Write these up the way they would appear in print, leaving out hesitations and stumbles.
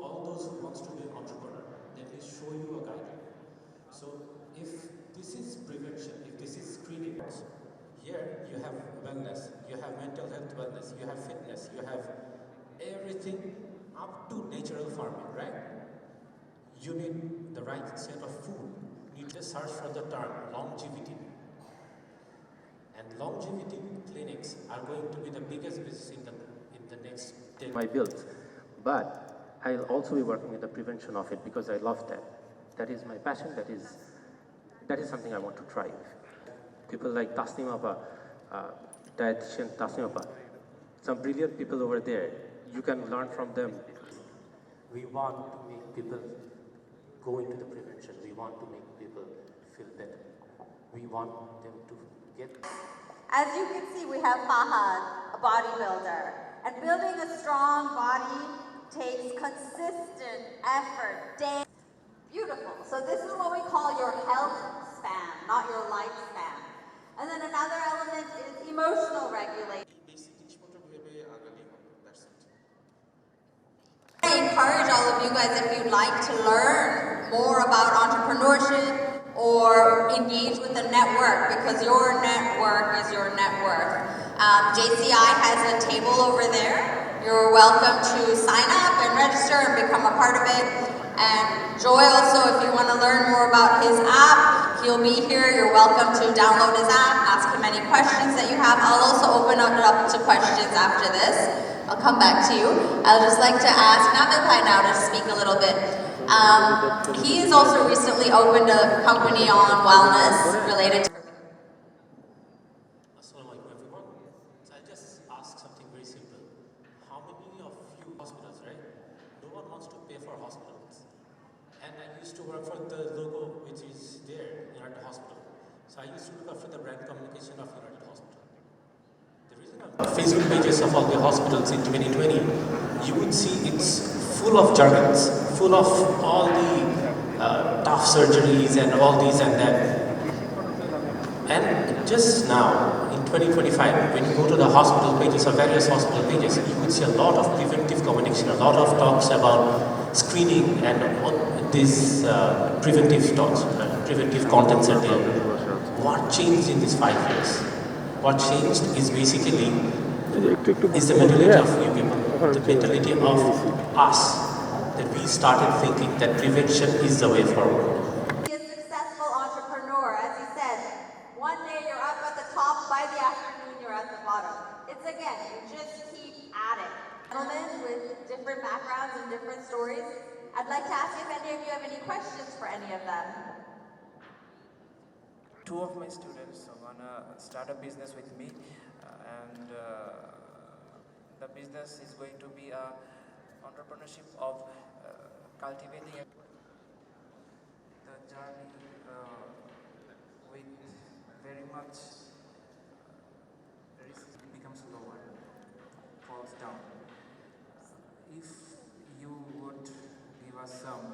all those who wants to be an entrepreneur, let me show you a guide. So if this is prevention, if this is screening, here you have wellness, you have mental health wellness, you have fitness, you have everything up to natural farming, right? You need the right set of food. You just search for the term longevity. And longevity clinics are going to be the biggest business in the next 10 my build. But I'll also be working with the prevention of it because I love that. That is my passion. That is something I want to try. People like Tasnim Appa, dietitian Tasnim Appa, some brilliant people over there. You can learn from them. We want to make people go into the prevention. We want to make people feel better. We want them to get. As you can see, we have Fahad, a bodybuilder. And building a strong body takes consistent effort, day. Beautiful. So this is what we call your health span, not your lifespan. And then another element is emotional regulation. I encourage all of you guys, if you'd like to learn more about entrepreneurship or engage with the network, because your network is your net worth. JCI has a table over there. You're welcome to sign up and register and become a part of it. And Joy also, if you want to learn more about his app, he'll be here. You're welcome to download his app, ask him any questions that you have. I'll also open it up to questions after this. I'll come back to you. I'd just like to ask Nabil now to speak a little bit. He has also recently opened a company on wellness related to. Assalamu alaikum everyone. So I just ask something very simple. How many of you hospitals, right? No one wants to pay for hospitals. And I used to work for the logo which is there, United Hospital. So I used to look after the brand communication of United Hospital. The reason I'm Facebook pages of all the hospitals in 2020, you would see it's full of jargons, full of all the tough surgeries and all these and that. And just now, in 2025, when you go to the hospital pages or various hospital pages, you would see a lot of preventive communication, a lot of talks about screening and all these preventive talks, preventive contents are there. What changed in these 5 years? What changed is basically is the mentality of you people, the mentality of us, that we started thinking that prevention is the way forward. Be a successful entrepreneur, as he said, one day you're up at the top, by the afternoon you're at the bottom. It's again, you just keep at it. Gentlemen with different backgrounds and different stories, I'd like to ask if any of you have any questions for any of them. Two of my students wanna start a business with me, and the business is going to be a entrepreneurship of cultivating the journey with very much risk becomes lower, falls down. If you would give us some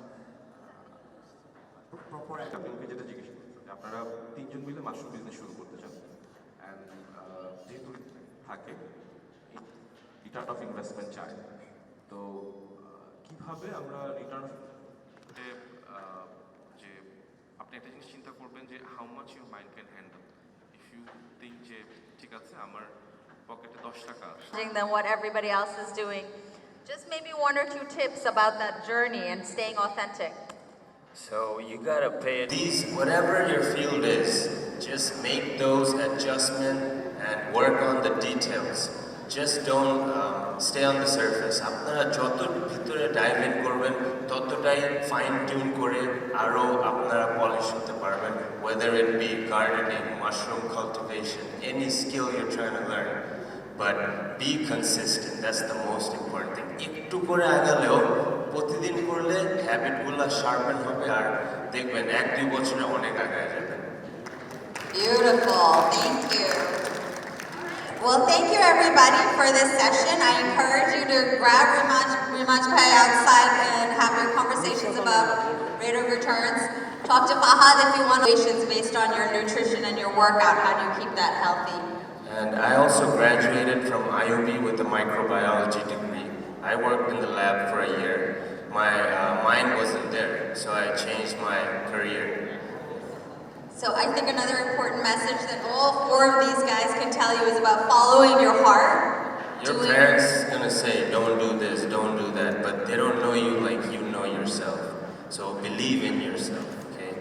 proper আপনাকে যেটা জিজ্ঞেস করতে আপনারা তিনজন মিলে mushroom business শুরু করতে চান অ্যান্ড যেহেতু থাকে রিটার্ন অফ ইনভেস্টমেন্ট চায় তো কিভাবে আমরা রিটার্ন যে আপনি একটা জিনিস চিন্তা করবেন যে how much your mind can handle if you think যে ঠিক আছে আমার পকেটে 10 টাকা Than what everybody else is doing. Just maybe one or two tips about that journey and staying authentic. So you gotta pay these, whatever your field is, just make those adjustments and work on the details. Just don't stay on the surface. আপনারা যত ভিতরে dive in করবেন ততটাই fine tune করে আরো আপনারা polish হতে পারবেন, whether it be gardening, mushroom cultivation, any skill you're trying to learn. But be consistent, that's the most important thing. একটু করে আগালেও প্রতিদিন করলে হ্যাবিটগুলো শার্পেন হবে আর দেখবেন 1-2 বছরে অনেক আগায় যাবেন। Beautiful, thank you. Well, thank you everybody for this session. I encourage you to grab Rimaj Bhai outside and have your conversations about rate of returns. Talk to Fahad if you want questions based on your nutrition and your workout. How do you keep that healthy? And I also graduated from IOB with a microbiology degree. I worked in the lab for a year. My so I changed my career. So I think another important message that all 4 of these guys can tell you is about following your heart. Your parents gonna say, don't do this, don't do that, but they don't know you like you know yourself. So believe in yourself, okay?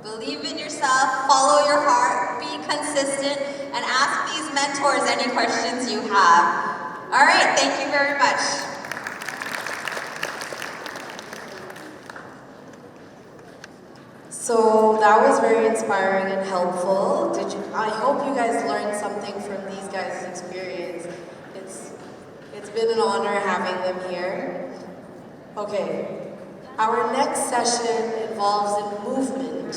Believe in yourself, follow your heart, be consistent, and ask these mentors any questions you have. All right, thank you very much. So that was very inspiring and helpful. I hope you guys learned something from these guys' experience. It's been an honor having them here. Okay, our next session involves a movement,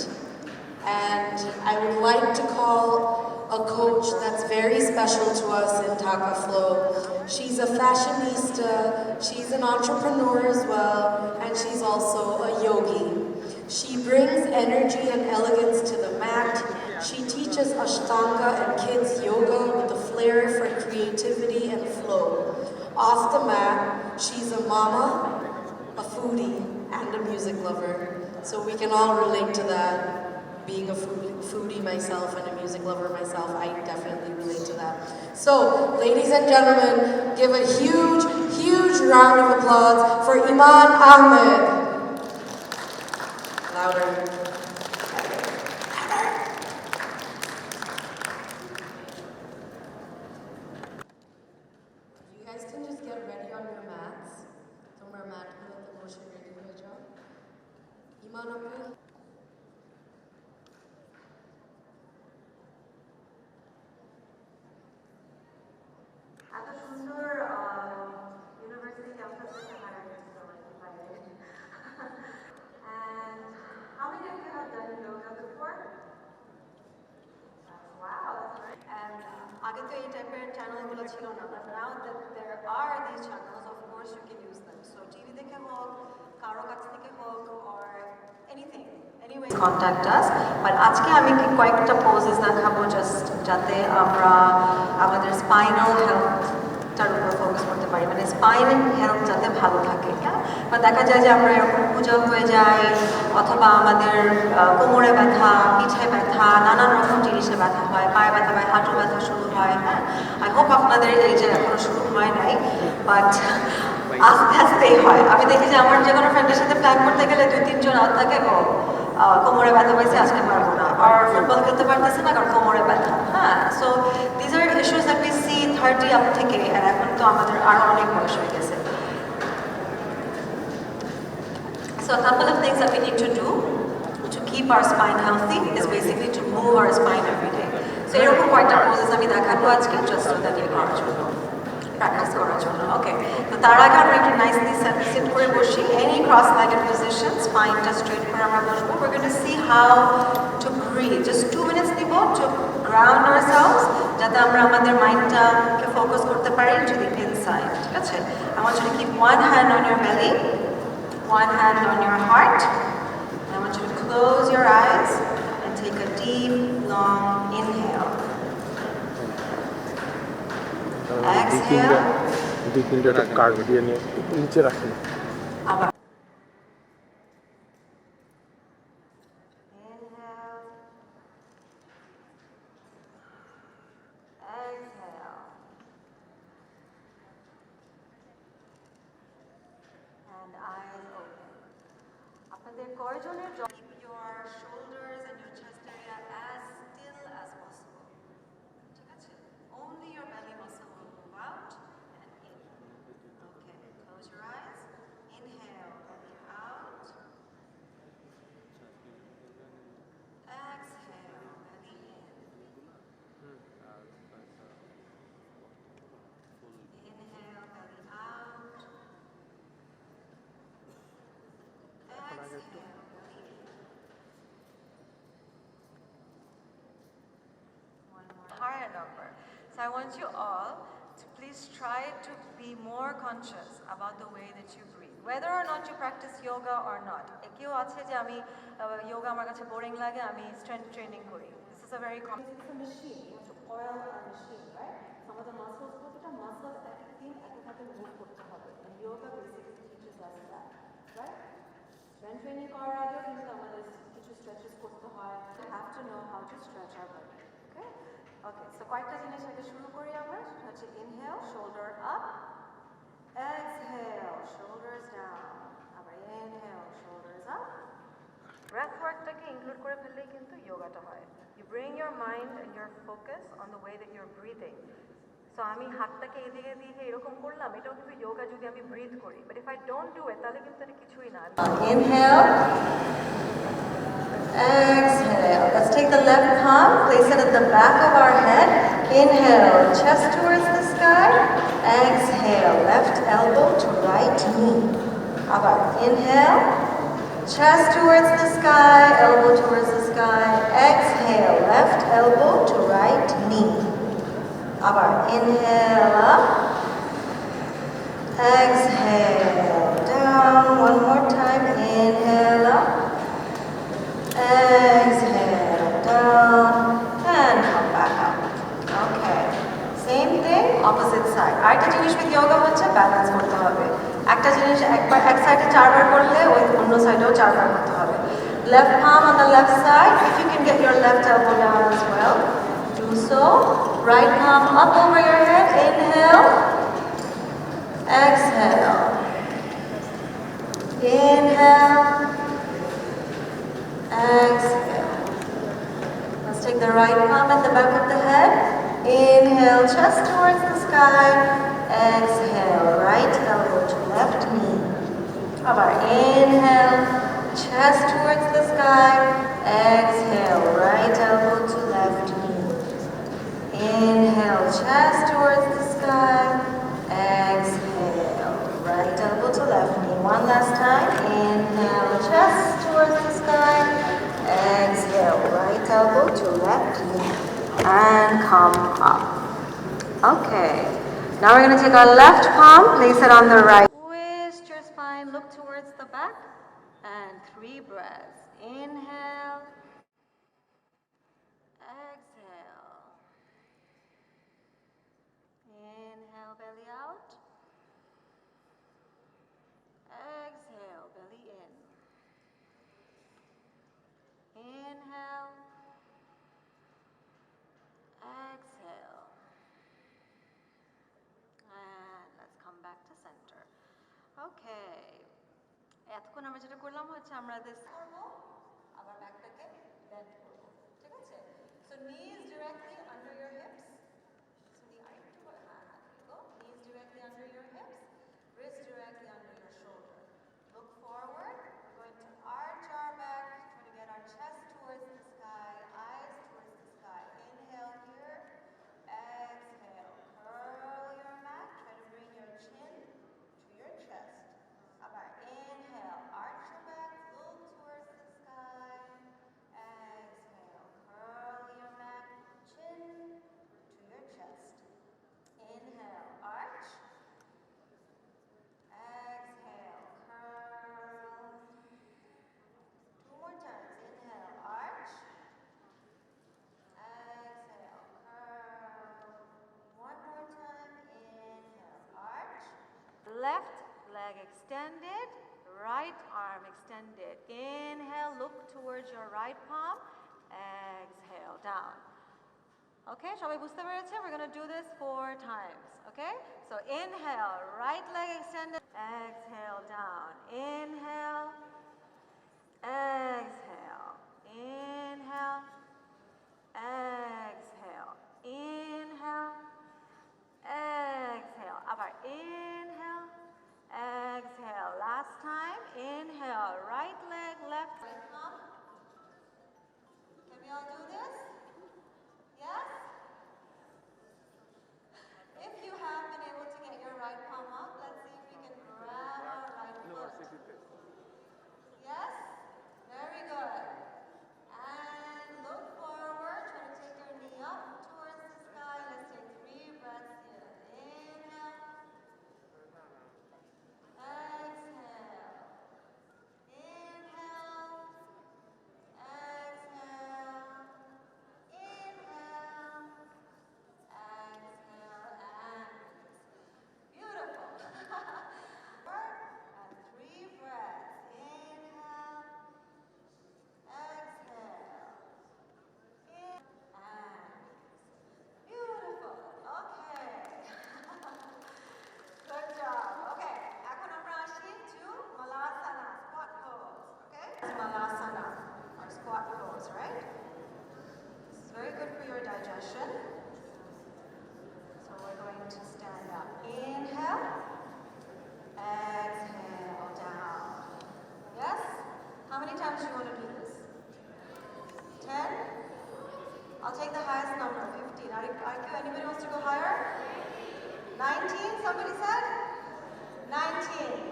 and I would like to call a coach that's very special to us in Dhaka Flow. She's a fashionista, she's an entrepreneur as well, and she's also a yogi. She brings energy and elegance to the mat. She teaches Ashtanga and kids yoga with a flair for creativity and flow. Off the mat, she's a mama, a foodie, and a music lover. So we can all relate to that. Being a foodie myself and a music lover myself, I definitely relate to that. So, ladies and gentlemen, give a huge, huge round of applause for Iman Ahmed. Louder. You guys can just get ready on your mats. Tomar mat gulote boshe ready hoye jao. Iman Abdul. এত সুন্দর university campus থেকে higher হয়েছিল and how many of you have done yoga before? Wow, that's right. And আগে তো এই টাইপের চ্যানেলগুলো ছিল না, but now that there are these channels, of course you can use them. So TV দেখে হোক, কারো কাছ থেকে হোক, or anything. Anyway, contact us. But আজকে আমি কয়েকটা poses দেখাবো just যাতে আমরা আমাদের spinal healthটার উপর ফোকাস করতে পারি, মানে spinal health যাতে ভালো থাকে। বা দেখা যায় যে আমরা এরকম পূজা হয়ে যাই অথবা আমাদের কোমরে ব্যথা, পিঠে ব্যথা, নানান রকম জিনিসে ব্যথা হয়, পায়ে ব্যথা হয়, হাঁটু ব্যথা শুরু হয়। হ্যাঁ, আই হোপ আপনাদের এই যে এখনো শুরু হয় নাই, বাট আস্তে আস্তেই হয়। আমি দেখি যে আমার যে কোনো ফ্রেন্ডের সাথে প্ল্যান করতে গেলে 2-3 জন আউট থাকে, কোমরে ব্যথা হয়েছে আজকে পারবো না, আর ফুটবল খেলতে পারতেছে না কারণ কোমরে ব্যথা। হ্যাঁ, so these are issues that we see 30 up থেকে, আর এখন তো আমাদের আরো অনেক বয়স হয়ে গেছে। So a couple of things that we need to do to keep our spine healthy is basically to move our spine every day. So এরকম কয়েকটা poses আমি দেখাবো আজকে just so that you করার জন্য, প্র্যাকটিস করার জন্য। ওকে, তো তার আগে আমরা একটু নাইসলি সিট করে বসি, any cross-legged position, স্পাইনটা স্ট্রেট করে আমরা বসবো। We're going to see how to breathe. Just 2 minutes নিব to ground ourselves, যাতে আমরা আমাদের মাইন্ডটাকে ফোকাস করতে পারি to the inside, ঠিক আছে? I want you to keep one hand on your belly, one hand on your heart. I want you to close your eyes and take a deep, long inhale. Exhale. Card দিয়ে নিয়ে নিচে রাখেন। আবার and eyes open. আপনাদের কয়জনের keep your shoulders and your chest area as still as possible. ঠিক আছে? Only your belly muscle will move out and in. Okay, close your eyes. Inhale, belly out. Exhale, belly in. Inhale, belly out. Exhale, belly in. One more. Higher number. So I want you all to please try to be more conscious about the way that you breathe. Whether or not you practice yoga or not. কেউ আছে যে আমি yoga আমার কাছে boring লাগে, আমি strength training করি. This is a very common. It's a machine. You have to oil our machine, right? Some of the muscles, প্রতিটা muscles একদিন একইভাবে move করতে হবে. And yoga basically teaches us that, right? Strength training করার আগেও কিন্তু আমাদের কিছু স্ট্রেচেস করতে হয়। We have to know how to stretch our body. Okay? Okay, so কয়েকটা জিনিস আগে শুরু করি আমরা। সেটা হচ্ছে inhale, shoulder up. Exhale, shoulders down. আবার inhale, shoulders up. Breath workটাকে include করে ফেললেই কিন্তু yogaটা হয়. You bring your mind and your focus on the way that you're breathing. So আমি হাতটাকে এদিকে দিয়ে এরকম করলাম, এটাও কিন্তু yoga যদি আমি breathe করি. But if I don't do it, তাহলে কিন্তু এটা কিছুই না। Inhale. Exhale. Let's take the left palm, place it at the back of our head. Inhale, chest towards the sky. Exhale, left elbow to right knee. Abar, inhale, chest towards the sky, elbow towards the sky. Exhale, left elbow to right knee. Abar, inhale up. Exhale, down. One more time, inhale up. Exhale, down, and come back up. Okay, same thing, opposite side. আরেকটা জিনিস with yoga হচ্ছে balance করতে হবে। একটা জিনিস একবার এক সাইডে 4 বার করলে ওই অন্য সাইডেও 4 বার করতে হবে। Left palm on the left side. If you can get your left elbow down as well, do so. Right palm up over your head. Inhale. Exhale. Inhale. Exhale. Let's take the right palm at the back of the head. Inhale, chest towards the sky. Exhale, right elbow to left knee. Abar, inhale, chest towards the sky. Exhale, right elbow to left knee. Inhale, chest towards the sky. Exhale, right elbow to left knee. One last time. Inhale, chest towards the sky. Exhale, right elbow to left knee. And come up. Okay. Now we're going to take our left palm, place it on the right. Twist your spine, look towards the back. And 3 breaths. Inhale. Exhale. Inhale, belly out. Exhale, belly in. Inhale. Exhale. And let's come back to center. Okay. এতক্ষণ আমরা যেটা করলাম হচ্ছে আমরা this করব আবার ব্যাকটাকে bend করব ঠিক আছে so knees directly under your hips so the আরেকটু go knees directly under your hips wrist directly under your shoulder look forward we're going to arch our back try to get our chest towards the sky eyes towards the sky inhale here exhale curl your back try to bring your chin to your chest abar inhale arch your back look towards the sky exhale curl your back chin to your chest inhale arch exhale curl 2 more times inhale arch exhale curl 1 more time inhale arch left leg extended right arm extended inhale look towards your right palm exhale down okay সবাই বুঝতে পেরেছে we're going to do this 4 times okay so inhale right leg extended exhale down inhale exhale inhale exhale inhale exhale abar inhale exhale last time inhale right leg left right palm can we all do this yes if you have been able to get your right palm up let's see if we can grab our right foot times you want to do this? 10? I'll take the highest number, 15. Anybody wants to go higher? 19, somebody said? 19.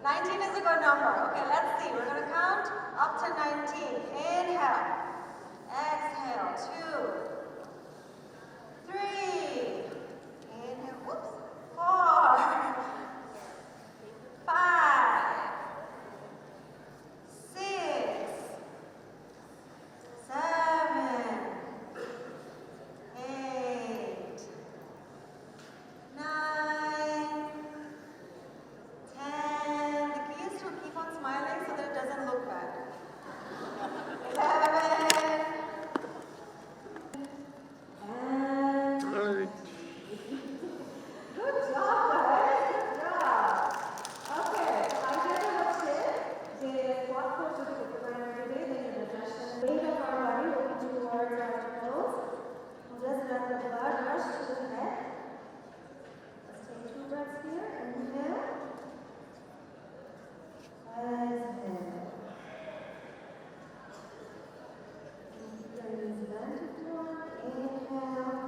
19 is a good number. Okay, let's see. We're going to count up to 19. Inhale. Exhale. 2. 3. Inhale. Whoops. 4. 5. 6. 7. 8. 9. 10. The key is to keep on smiling so that it doesn't look bad. 11. And good job, guys. Good job. Okay, idea হচ্ছে যে what course যদি করতে পারেন every day, then you adjust the weight of our body looking towards our toes. Just let the blood rush to the head. Let's take 2 breaths here. Inhale. Exhale. Keep the knees bent if you want. Inhale.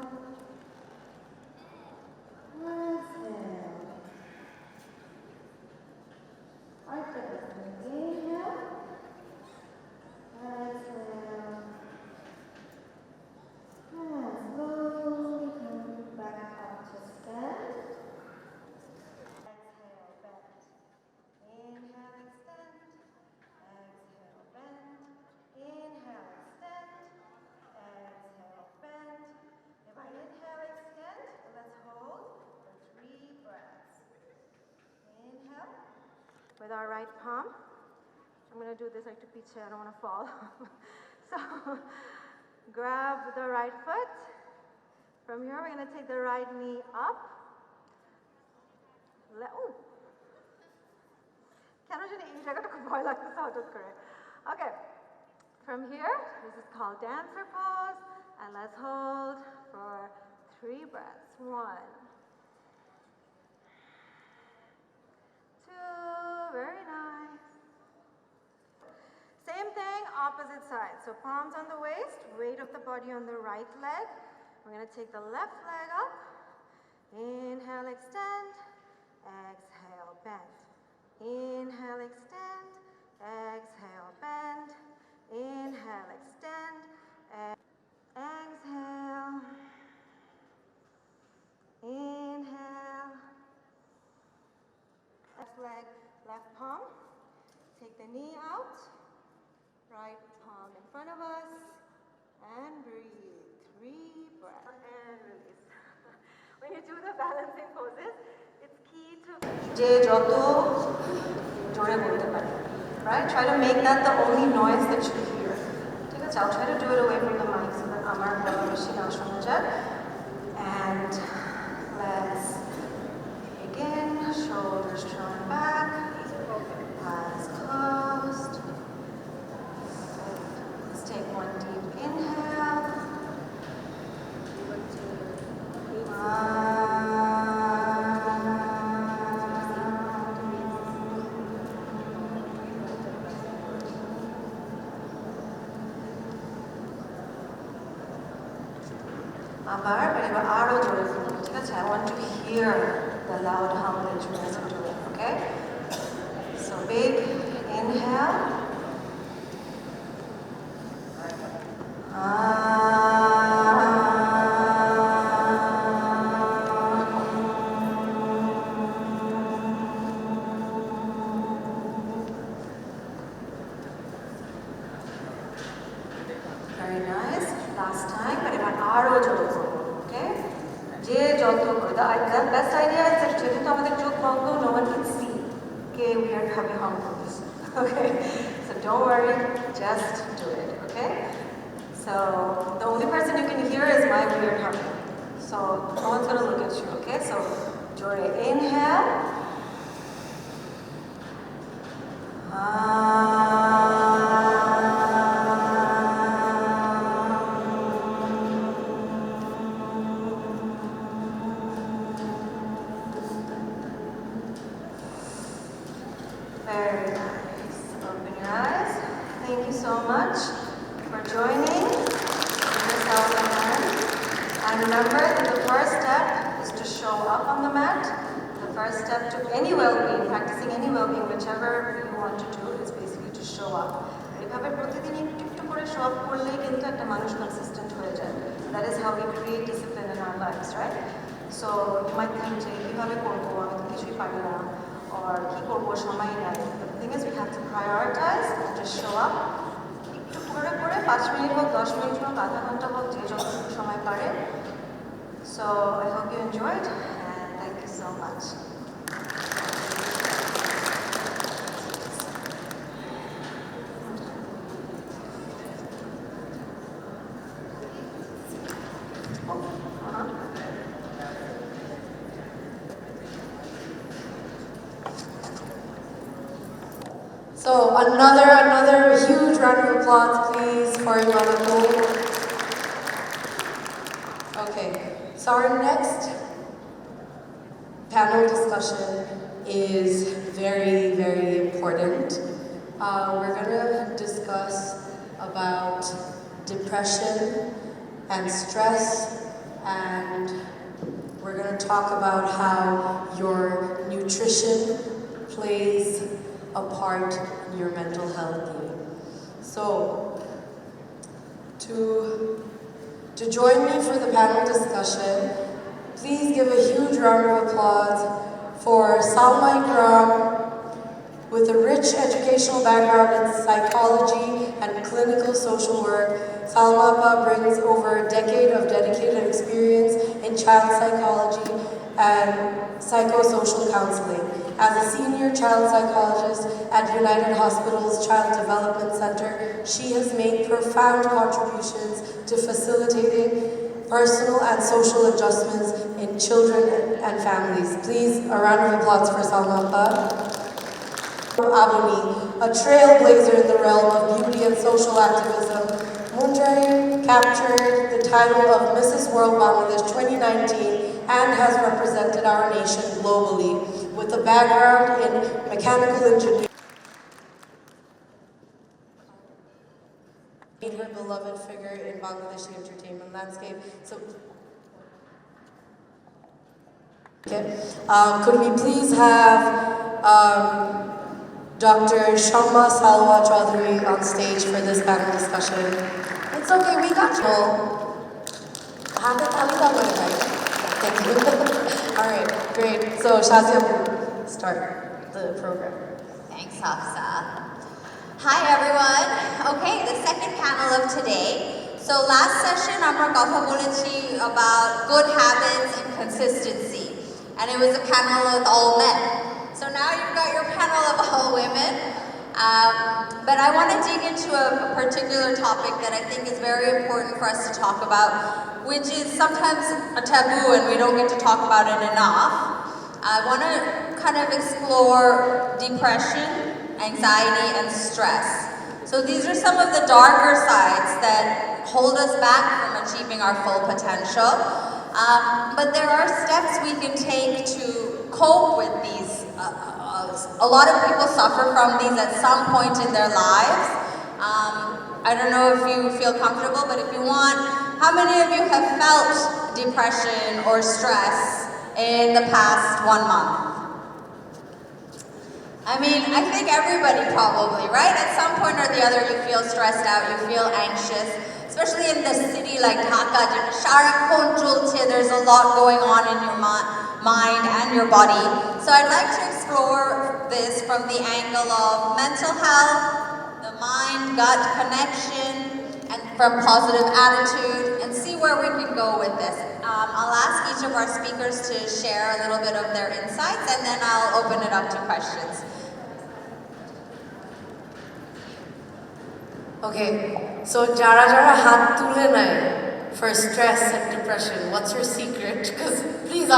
Exhale. Alright, inhale. Exhale. And slowly come back up to stand. Exhale, bend. Inhale, extend. Exhale, bend. Inhale, extend. Exhale, bend. If I inhale, extend, let's hold for 3 breaths. Inhale. With our right palm. I'm going to do this like to piche, I don't want to fall. So, grab the right foot. From here, we're going to take the right knee up. Okay. From here, this is called dancer pose. And let's hold for 3 breaths. 1. 2. Very nice. Same thing, opposite side. So palms on the waist, weight of the body on the right leg. We're going to take the left leg up. Inhale, extend. Exhale, bend. Inhale, extend. Exhale, bend. Inhale, extend. Exhale. Inhale. Left leg, left palm. Take the knee out. Right palm in front of us. And breathe. 3 breaths. And release. When you do the balancing poses, it's key to যে যত জোরে বলতে পারে. Right? Try to make that the only noise that you hear. ঠিক আছে? I'll try to do it away from the mic so that আমার বলা বেশি না শোনা যায়. And let's begin. Shoulders drawn back. Eyes closed. Let's take 1 deep inhale. এবার আরো জোরে বলুন, ঠিক আছে? I want to hear the loud hum that you guys are doing, okay? So big inhale. Very nice. Last time, but এবার আরো জোরে বলুন, okay? যে যত করে the best idea is that যেহেতু আমাদের চোখ বন্ধ, no one can see K weird ভাবে hum করতেছে, okay? So don't worry, just do it, okay? So the only person you can hear is my weird humming. So no one's gonna look at you, okay? So jore inhale. Very nice. Open your eyes. Thank you so much for joining. Give yourself a hand. And remember that the first step is to show up on the mat. The first step to any well-being, practicing any well-being, whichever you want to do, is basically to show up. এভাবে প্রতিদিন একটু করে show up করলেই কিন্তু একটা মানুষ consistent হয়ে যায়. That is how we create discipline in our lives, right? So you might think যে কিভাবে করবো, আমি তো কিছুই পারি না, or কি করবো সময় নাই. But the thing is we have to prioritize and just show up. একটু করে 5 মিনিট হোক, 10 মিনিট হোক, আধা ঘন্টা হোক, যে যতটুকু সময় পারে. So I hope you enjoyed and thank you so much. So another huge round of applause, please, for Abdul. Okay, so our next panel discussion is very, very important. We're going to discuss about depression and stress, and we're going to talk about how your nutrition plays a part in your mental health. So, to join me for the panel discussion, please give a huge round of applause for Salma Ikram. With a rich educational background in psychology and clinical social work, Salma brings over a decade of dedicated experience in child psychology and psychosocial counseling. As a senior child psychologist at United Hospital's Child Development Center, she has made profound contributions to facilitating personal and social adjustments in children and families. Please, a round of applause for Salma Abba. Abuni, a trailblazer in the realm of beauty and social activism, Munjari captured the title of Mrs. World Bangladesh 2019 and has represented our nation globally with a background in mechanical engineering. Her beloved figure in Bangladeshi entertainment landscape. So, okay. Could we please have Dr. Shamma Salwa Chaudhary on stage for this panel discussion? It's okay, we got you. Thank you. All right, great. So Shazia will start the program. Thanks, Hafsa. Hi, everyone. Okay, the second panel of today. So last session, আমরা কথা বলেছি about good habits and consistency. And it was a panel with all men. So now you've got your panel of all women. But I want to dig into a particular topic that I think is very important for us to talk about, which is sometimes a taboo and we don't get to talk about it enough. I want to kind of explore depression, anxiety, and stress. So these are some of the darker sides that hold us back from achieving our full potential. But there are steps we can take to cope with these. A lot of people suffer from these at some point in their lives. I don't know if you feel comfortable, but if you want, how many of you have felt depression or stress in the past 1 month? I mean, I think everybody probably, right? At some point or the other, you feel stressed out, you feel anxious, especially in the city like Dhaka. There's a lot going on in your mind and your body. So I'd like to explore this from the angle of mental health, the mind-gut connection, and from positive attitude, and see where we can go with this. I'll ask each of our speakers to share a little bit of their insights, and then I'll open it up to questions. Okay, so jara hat tule nai for stress and depression. What's your secret? Because please, I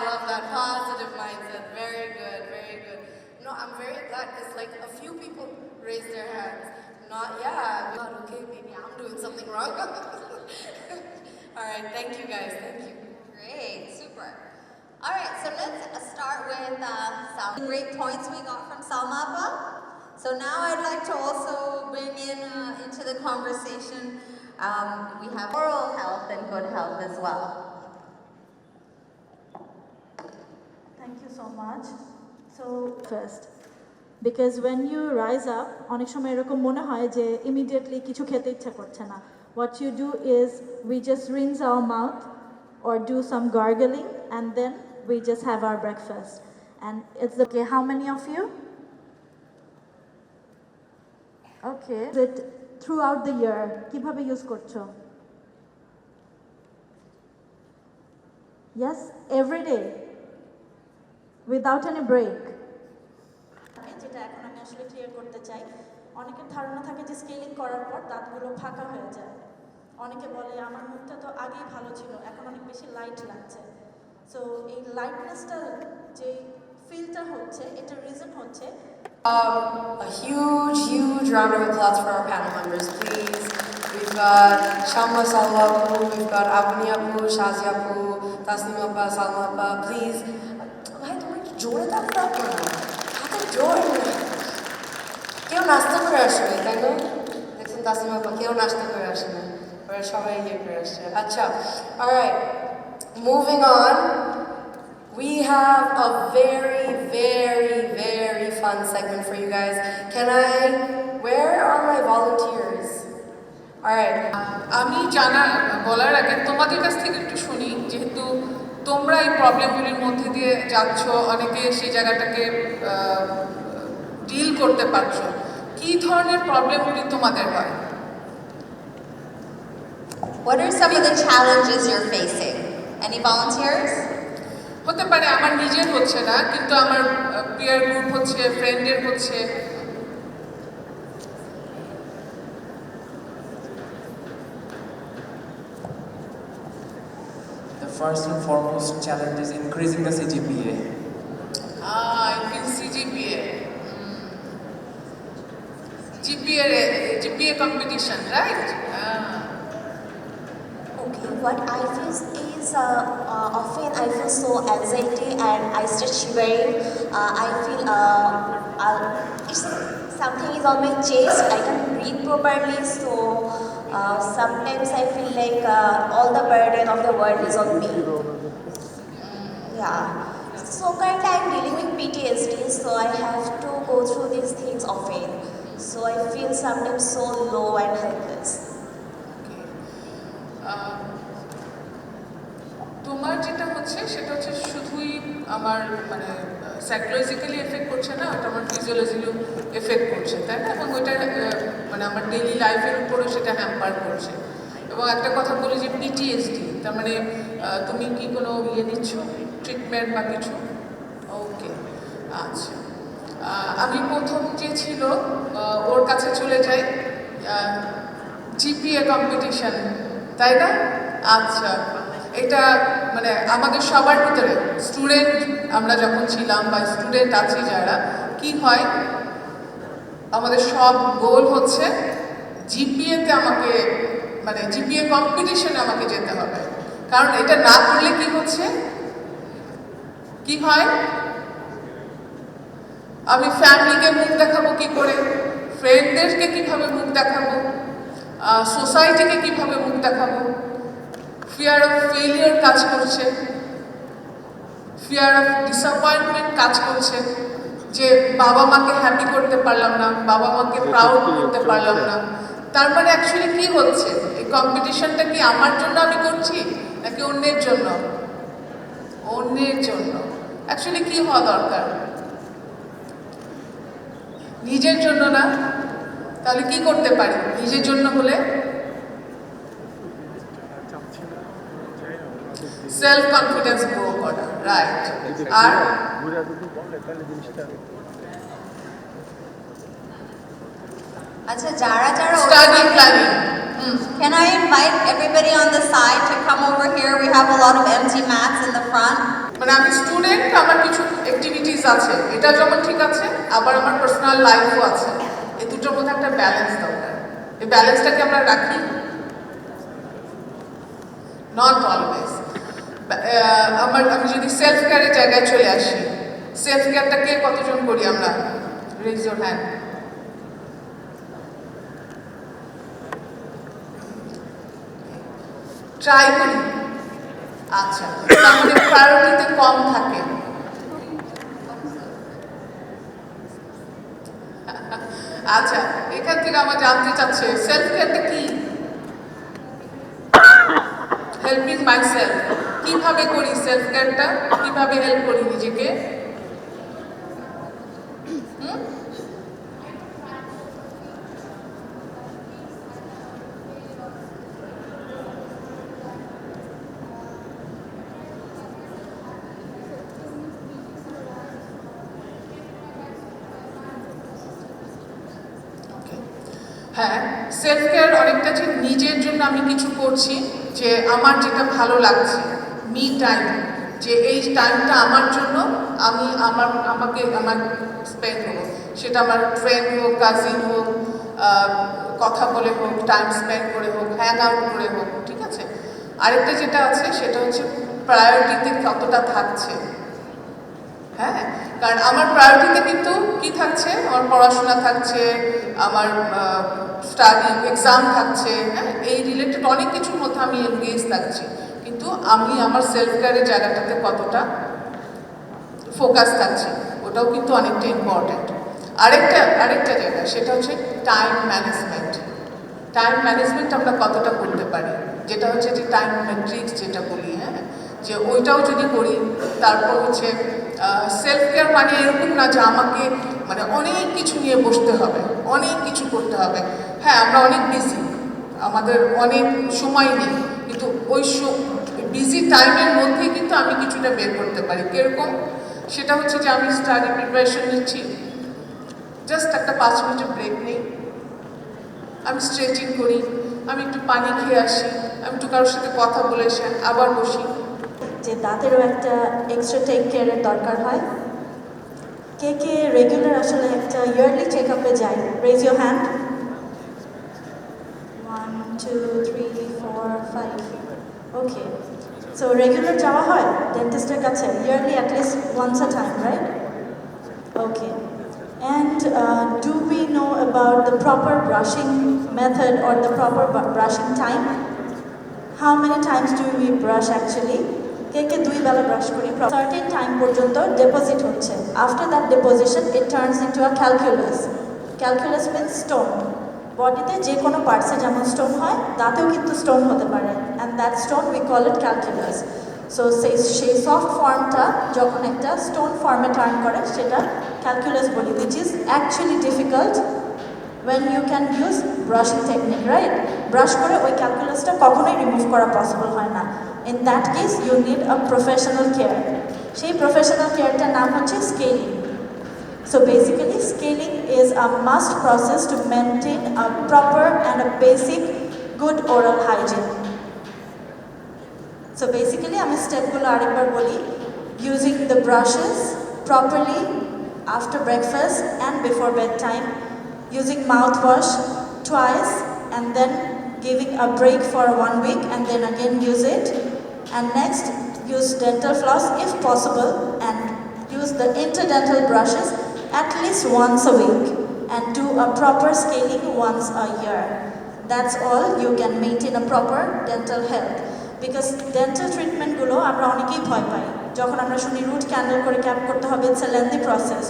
love that positive mindset. Very good, very good. No, I'm very glad because like a few people raised their hands. Not, yeah, okay, maybe I'm doing something wrong. All right, thank you guys, thank you. Great, super. All right, so let's start with Great points we got from Salma Appa. So now I'd like to also bring in into the conversation, we have oral health and good health as well. Thank you so much. So first, because when you rise up, অনেক সময় এরকম মনে হয় যে immediately কিছু খেতে ইচ্ছা করছে না. What you do is we just rinse our mouth or do some gargling and then we just have our breakfast. And it's okay. How many of you? Okay. It throughout the year. কিভাবে use করছো? Yes, every day. Without any break. যেটা এখন আমি আসলে clear করতে চাই, অনেকের ধারণা থাকে যে স্কেলিং করার পর দাঁতগুলো ফাঁকা হয়ে যায়। অনেকে বলে আমার মুখটা তো আগেই ভালো ছিল, এখন অনেক বেশি লাইট লাগছে। সো এই লাইটনেসটা যে ফিলটা হচ্ছে, এটা রিজন হচ্ছে A huge round of applause for our panel members, please. We've got Shamma Salwapu, we've got Abni Apu, Shazi Apu, Tasnim Appa, Salma Appa, please. ভাই তুমি একটু জোরে থাকতে পারো না, হাতে জোর কেউ নাস্তা করে আসবে, তাই না? দেখছেন তাসনিম আপা, কেউ নাস্তা করে আসে না, ওরা সবাই ইয়ে করে আসছে। আচ্ছা, alright, moving on. We have a very fun segment for you guys. Where are my volunteers? Alright. আমি বলার আগে তোমাদের কাছ থেকে একটু শুনি, যেহেতু তোমরা এই প্রবলেমগুলির মধ্যে দিয়ে যাচ্ছ, অনেকে সেই জায়গাটাকে ডিল করতে পারছো, কি ধরনের প্রবলেমগুলি তোমাদের হয়? What are some of the challenges you're facing? Any volunteers? হতে পারে আমার নিজের হচ্ছে না, কিন্তু আমার পিয়ার গ্রুপ হচ্ছে, ফ্রেন্ডের হচ্ছে। The first and foremost challenge is increasing the CGPA. CGPA. GPA competition, right? Okay, what I feel is often I feel so anxiety and I start shivering. I feel it's something is on my chest. I can't breathe properly, so sometimes I feel like all the burden of the world is on me. Yeah. So currently I'm dealing with PTSD, so I have to go through these things often. So I feel sometimes so low and helpless. তোমার যেটা হচ্ছে সেটা হচ্ছে শুধুই আমার মানে psychologically effect করছে না, ওটা আমার ফিজিওলজিক্যালিও এফেক্ট করছে, তাই না? এবং ওইটা মানে আমার ডেইলি লাইফের উপরেও সেটা হ্যাম্পার করছে। এবং একটা কথা বলি যে পিটিএসডি, তার মানে তুমি কি কোনো ইয়ে নিচ্ছ, ট্রিটমেন্ট বা কিছু? ওকে, আচ্ছা। আমি প্রথম যে ছিল ওর কাছে চলে যাই, জিপিএ কম্পিটিশন, তাই না? আচ্ছা, এটা মানে আমাদের সবার ভিতরে স্টুডেন্ট আমরা যখন ছিলাম বা স্টুডেন্ট আছি যারা, কি হয় আমাদের সব গোল হচ্ছে জিপিএতে আমাকে মানে জিপিএ কম্পিটিশনে আমাকে যেতে হবে, কারণ এটা না করলে কি হচ্ছে, কি হয়, আমি ফ্যামিলিকে মুখ দেখাবো কি করে, ফ্রেন্ডদেরকে কিভাবে মুখ দেখাবো, সোসাইটিকে কিভাবে মুখ দেখাবো, ফিয়ার অফ ফেলিয়ার কাজ করছে, ফিয়ার অফ ডিসঅ্যাপয়েন্টমেন্ট কাজ করছে, যে বাবা মাকে হ্যাপি করতে পারলাম না, বাবা মাকে প্রাউড করতে পারলাম না। তার মানে অ্যাকচুয়ালি কি হচ্ছে, এই কম্পিটিশনটা কি আমার জন্য আমি করছি নাকি অন্যের জন্য? অন্যের জন্য। অ্যাকচুয়ালি কি হওয়া দরকার? নিজের জন্য না? তাহলে কি করতে পারি নিজের জন্য হলে? সেলফ কনফিডেন্স গ্রো করা, রাইট? আর আচ্ছা, যারা যারা study planning, Can I invite everybody on the side to come over here? We have a lot of empty mats in the front. মানে আমি স্টুডেন্ট, আমার কিছু অ্যাক্টিভিটিস আছে, এটা যেমন ঠিক আছে, আবার আমার পার্সোনাল লাইফও আছে, এই দুটোর মধ্যে একটা ব্যালেন্স দরকার। এই ব্যালেন্সটাকে আমরা রাখি? Not always. আমি যদি সেলফ কেয়ারের জায়গায় চলে আসি, সেলফ কেয়ারটা কে কতজন করি আমরা? Raise your hand. ট্রাই করি। আচ্ছা, তাহলে প্রায়োরিটিতে কম থাকে। আচ্ছা, এখান থেকে আমার জানতে চাচ্ছে সেলফ কেয়ারটা কি? Helping myself. কিভাবে করি সেলফ কেয়ারটা? কিভাবে হেল্প করি নিজেকে? হ্যাঁ, সেলফ কেয়ার অনেকটা যে নিজের জন্য আমি কিছু করছি, যে আমার যেটা ভালো লাগছে, মি টাইম, যে এই টাইমটা আমার জন্য আমি আমাকে স্পেন্ড হবো, সেটা আমার ফ্রেন্ড হোক, কাজিন হোক, কথা বলে হোক, টাইম স্পেন্ড করে হোক, হ্যাং আউট করে হোক, ঠিক আছে? আরেকটা যেটা আছে সেটা হচ্ছে প্রায়োরিটিতে কতটা থাকছে। হ্যাঁ, কারণ আমার প্রায়োরিটিতে কিন্তু কি থাকছে, আমার পড়াশোনা থাকছে, আমার স্টাডি এক্সাম থাকছে, হ্যাঁ, এই রিলেটেড অনেক কিছুর মধ্যে আমি এনগেজ থাকছি, কিন্তু আমি আমার সেলফ কেয়ারের জায়গাটাতে কতটা ফোকাস থাকছি, ওটাও কিন্তু অনেকটা ইম্পর্ট্যান্ট। আরেকটা জায়গা সেটা হচ্ছে টাইম ম্যানেজমেন্ট। টাইম ম্যানেজমেন্ট আমরা কতটা করতে পারি, যেটা হচ্ছে যে টাইম ম্যাট্রিক্স যেটা বলি, হ্যাঁ, যে ওইটাও যদি করি। তারপর হচ্ছে সেলফ কেয়ার মানে এরকম না যে আমাকে মানে অনেক কিছু নিয়ে বসতে হবে, অনেক কিছু করতে হবে। হ্যাঁ, আমরা অনেক বিজি, আমাদের অনেক সময় নেই, কিন্তু ওই বিজি টাইমের মধ্যেই কিন্তু আমি কিছুটা বের করতে পারি। কীরকম? সেটা হচ্ছে যে আমি স্টাডি প্রিপারেশন নিচ্ছি, জাস্ট একটা 5 মিনিটের ব্রেক নেই, আমি স্ট্রেচিং করি, আমি একটু পানি খেয়ে আসি, আমি একটু কারোর সাথে কথা বলে এসে আবার বসি। যে দাঁতেরও একটা এক্সট্রা টেক কেয়ারের দরকার হয়। কে কে রেগুলার আসলে একটা ইয়ারলি চেক আপে যায়? Raise your hand. 1 2 3 4 5। Okay, so regular যাওয়া হয় ডেন্টিস্টের কাছে yearly at least once a time, right? Okay, and do we know about the proper brushing method or the proper brushing time? How many times do we brush actually? কে 2 বেলা brush করি। Certain time পর্যন্ত deposit হচ্ছে। After that deposition it turns into a calculus. Calculus means stone. বডিতে যে কোনো পার্টসে যেমন stone হয়, দাঁতেও কিন্তু স্টোন হতে পারে, and that stone we call it calculus. So সেই সফট ফর্মটা যখন একটা স্টোন ফর্মে টার্ন করে সেটা ক্যালকুলাস বলি, which is actually difficult when you can use brushing technique, right? Brush করে ওই ক্যালকুলাসটা কখনোই রিমুভ করা পসিবল হয় না। In that case you need a professional care. সেই প্রফেশনাল কেয়ারটার নাম হচ্ছে scaling. So basically scaling is a must process to maintain a proper and a basic good oral hygiene. So basically আমি স্টেপগুলো আরেকবার বলি। Using the brushes properly after breakfast and before bedtime, using mouthwash twice and then giving a break for 1 week and then again use it, and next use dental floss if possible and use the interdental brushes at least once a week and do a proper scaling once a year. That's all you can maintain a proper dental health, because dental treatment গুলো আমরা অনেকেই ভয় পাই। যখন আমরা শুনি root candle করে cap করতে হবে, ইটস a lengthy process,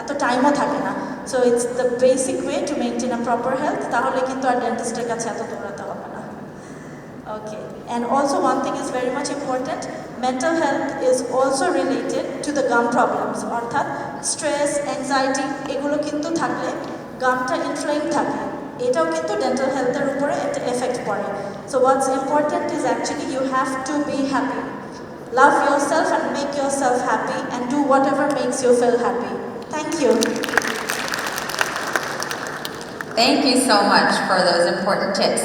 এত টাইমও থাকে না। So it's the basic way to maintain a proper health, তাহলে কিন্তু আর ডেন্টিস্টের কাছে এত দৌড়াতে হবে না। Okay, and also one thing is very much important, mental health is also related to the gum problems, অর্থাৎ স্ট্রেস, অ্যাংজাইটি এগুলো কিন্তু থাকলে গামটা ইনফ্লেম থাকে, এটাও কিন্তু ডেন্টাল হেলথের উপরে একটা এফেক্ট পড়ে। So what's important is actually you have to be happy. Love yourself and make yourself happy and do whatever makes you feel happy. Thank you. Thank you so much for those important tips.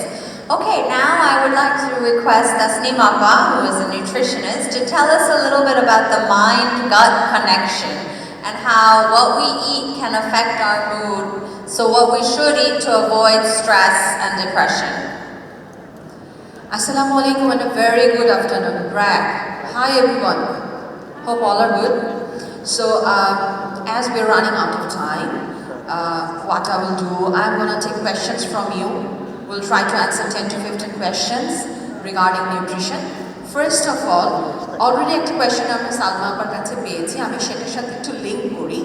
Okay, now I would like to request Tasneem Appa, who is a nutritionist, to tell us a little bit about the mind-gut connection and how what we eat can affect our mood, so what we should eat to avoid stress and depression. Assalamu alaikum and a very good afternoon. Brac. Hi everyone. Hope all are good. So as we're running out of time, what I will do, I'm going to take questions from you. We'll try to answer 10 to 15 questions regarding nutrition. First of all, already a question আমি সালমা আপার কাছে পেয়েছি, আমি সেটার সাথে একটু link করি।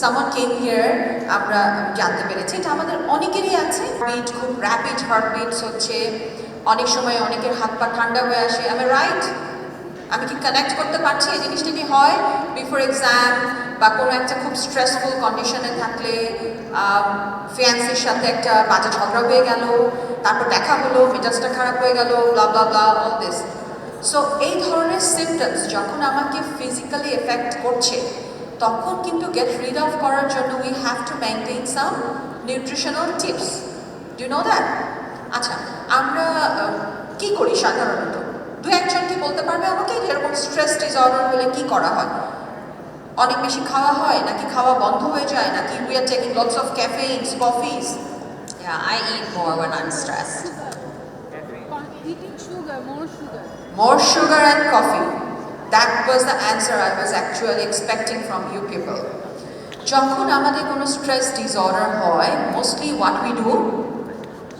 Someone came here, আমরা জানতে পেরেছি এটা আমাদের অনেকেরই আছে, বিট খুব র্যাপিড হার্টবিটস হচ্ছে, অনেক সময় অনেকের হাত পা ঠান্ডা হয়ে আসে, আমি রাইট? আমি কি কানেক্ট করতে পারছি এই জিনিসটা কি হয় বিফোর এক্সাম বা কোনো একটা খুব স্ট্রেসফুল কন্ডিশনে থাকলে, ফিয়ান্সির সাথে একটা বাজে ঝগড়া হয়ে গেল, তারপর দেখা হলো, মেজাজটা খারাপ হয়ে গেল, ব্লা ব্লা ব্লা অল দিস। সো এই ধরনের সিমটমস যখন আমাকে ফিজিক্যালি এফেক্ট করছে, তখন কিন্তু গেট রিড অফ করার জন্য we have to maintain some nutritional tips. Do you know that? আচ্ছা, আমরা কি করি সাধারণত? দু একজন কি বলতে পারবে আমাকে এরকম স্ট্রেস ডিসঅর্ডার হলে কি করা হয়? অনেক বেশি খাওয়া হয় নাকি খাওয়া বন্ধ হয়ে যায় নাকি we are taking lots of caffeines, coffees? Yeah, I eat more when I'm stressed. Eating sugar, more sugar. More sugar and coffee. That was the answer I was actually expecting from you people. যখন আমাদের কোনো stress disorder হয়, mostly what we do,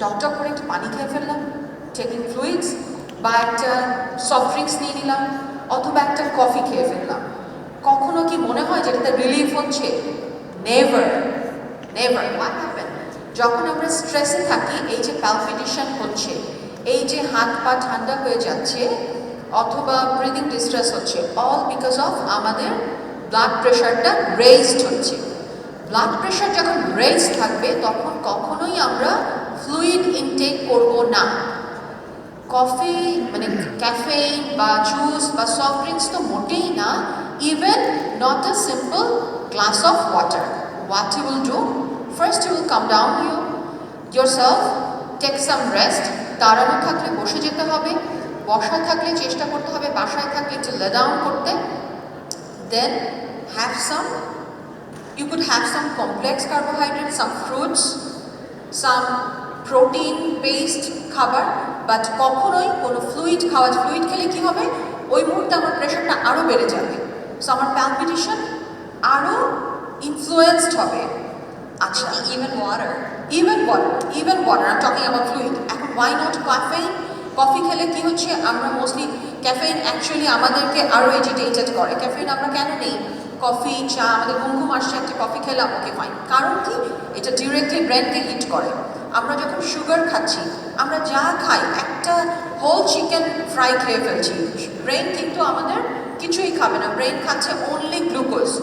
doctor করে একটু পানি খেয়ে ফেললাম, taking fluids, বা একটা সফট ড্রিঙ্কস নিয়ে নিলাম, অথবা একটা কফি খেয়ে ফেললাম। কখনো কি মনে হয় যে এটাতে রিলিফ হচ্ছে? Never, never. What happen? যখন আমরা স্ট্রেসে থাকি, এই যে প্যালপিটেশন হচ্ছে, এই যে হাত পা ঠান্ডা হয়ে যাচ্ছে, অথবা ব্রিদিং ডিস্ট্রেস হচ্ছে, অল বিকজ অফ আমাদের ব্লাড প্রেশারটা রেইজড হচ্ছে। ব্লাড প্রেশার যখন রেইজ থাকবে, তখন কখনোই আমরা ফ্লুইড ইনটেক করব না। কফি মানে ক্যাফেইন বা জুস বা সফট ড্রিঙ্কস তো মোটেই না, even not a simple glass of water. What you will do, first you will come down yourself, take some rest. দাঁড়ানো থাকলে বসে যেতে হবে, বসা থাকলে চেষ্টা করতে হবে বাসায় থাকলে একটু লে ডাউন করতে। Then have some, you could have some complex carbohydrates, some fruits, some protein based খাবার, বাট কখনোই কোনো ফ্লুইড খাওয়া। ফ্লুইড খেলে কি হবে, ওই মুহূর্তে আমার প্রেশারটা আরও বেড়ে যাবে, সো আমার প্যালপিটেশন আরও ইনফ্লুয়েন্সড হবে। আচ্ছা, Even water. Even water, I'm talking about fluid. এখন why not caffeine? কফি খেলে কি হচ্ছে, আমরা মোস্টলি ক্যাফেইন অ্যাকচুয়ালি আমাদেরকে আরও এজিটেটেড করে। ক্যাফেইন আমরা কেন নেই? কফি, চা, আমাদের ঘুম আসছে, একটা কফি খেলাম, ওকে ফাইন। কারণ কি, এটা ডিরেক্টলি ব্রেনকে হিট করে। আমরা যখন সুগার খাচ্ছি, আমরা যা খাই, একটা হোল চিকেন ফ্রাই খেয়ে ফেলছি, ব্রেন কিন্তু আমাদের কিছুই খাবে না, ব্রেন খাচ্ছে only glucose.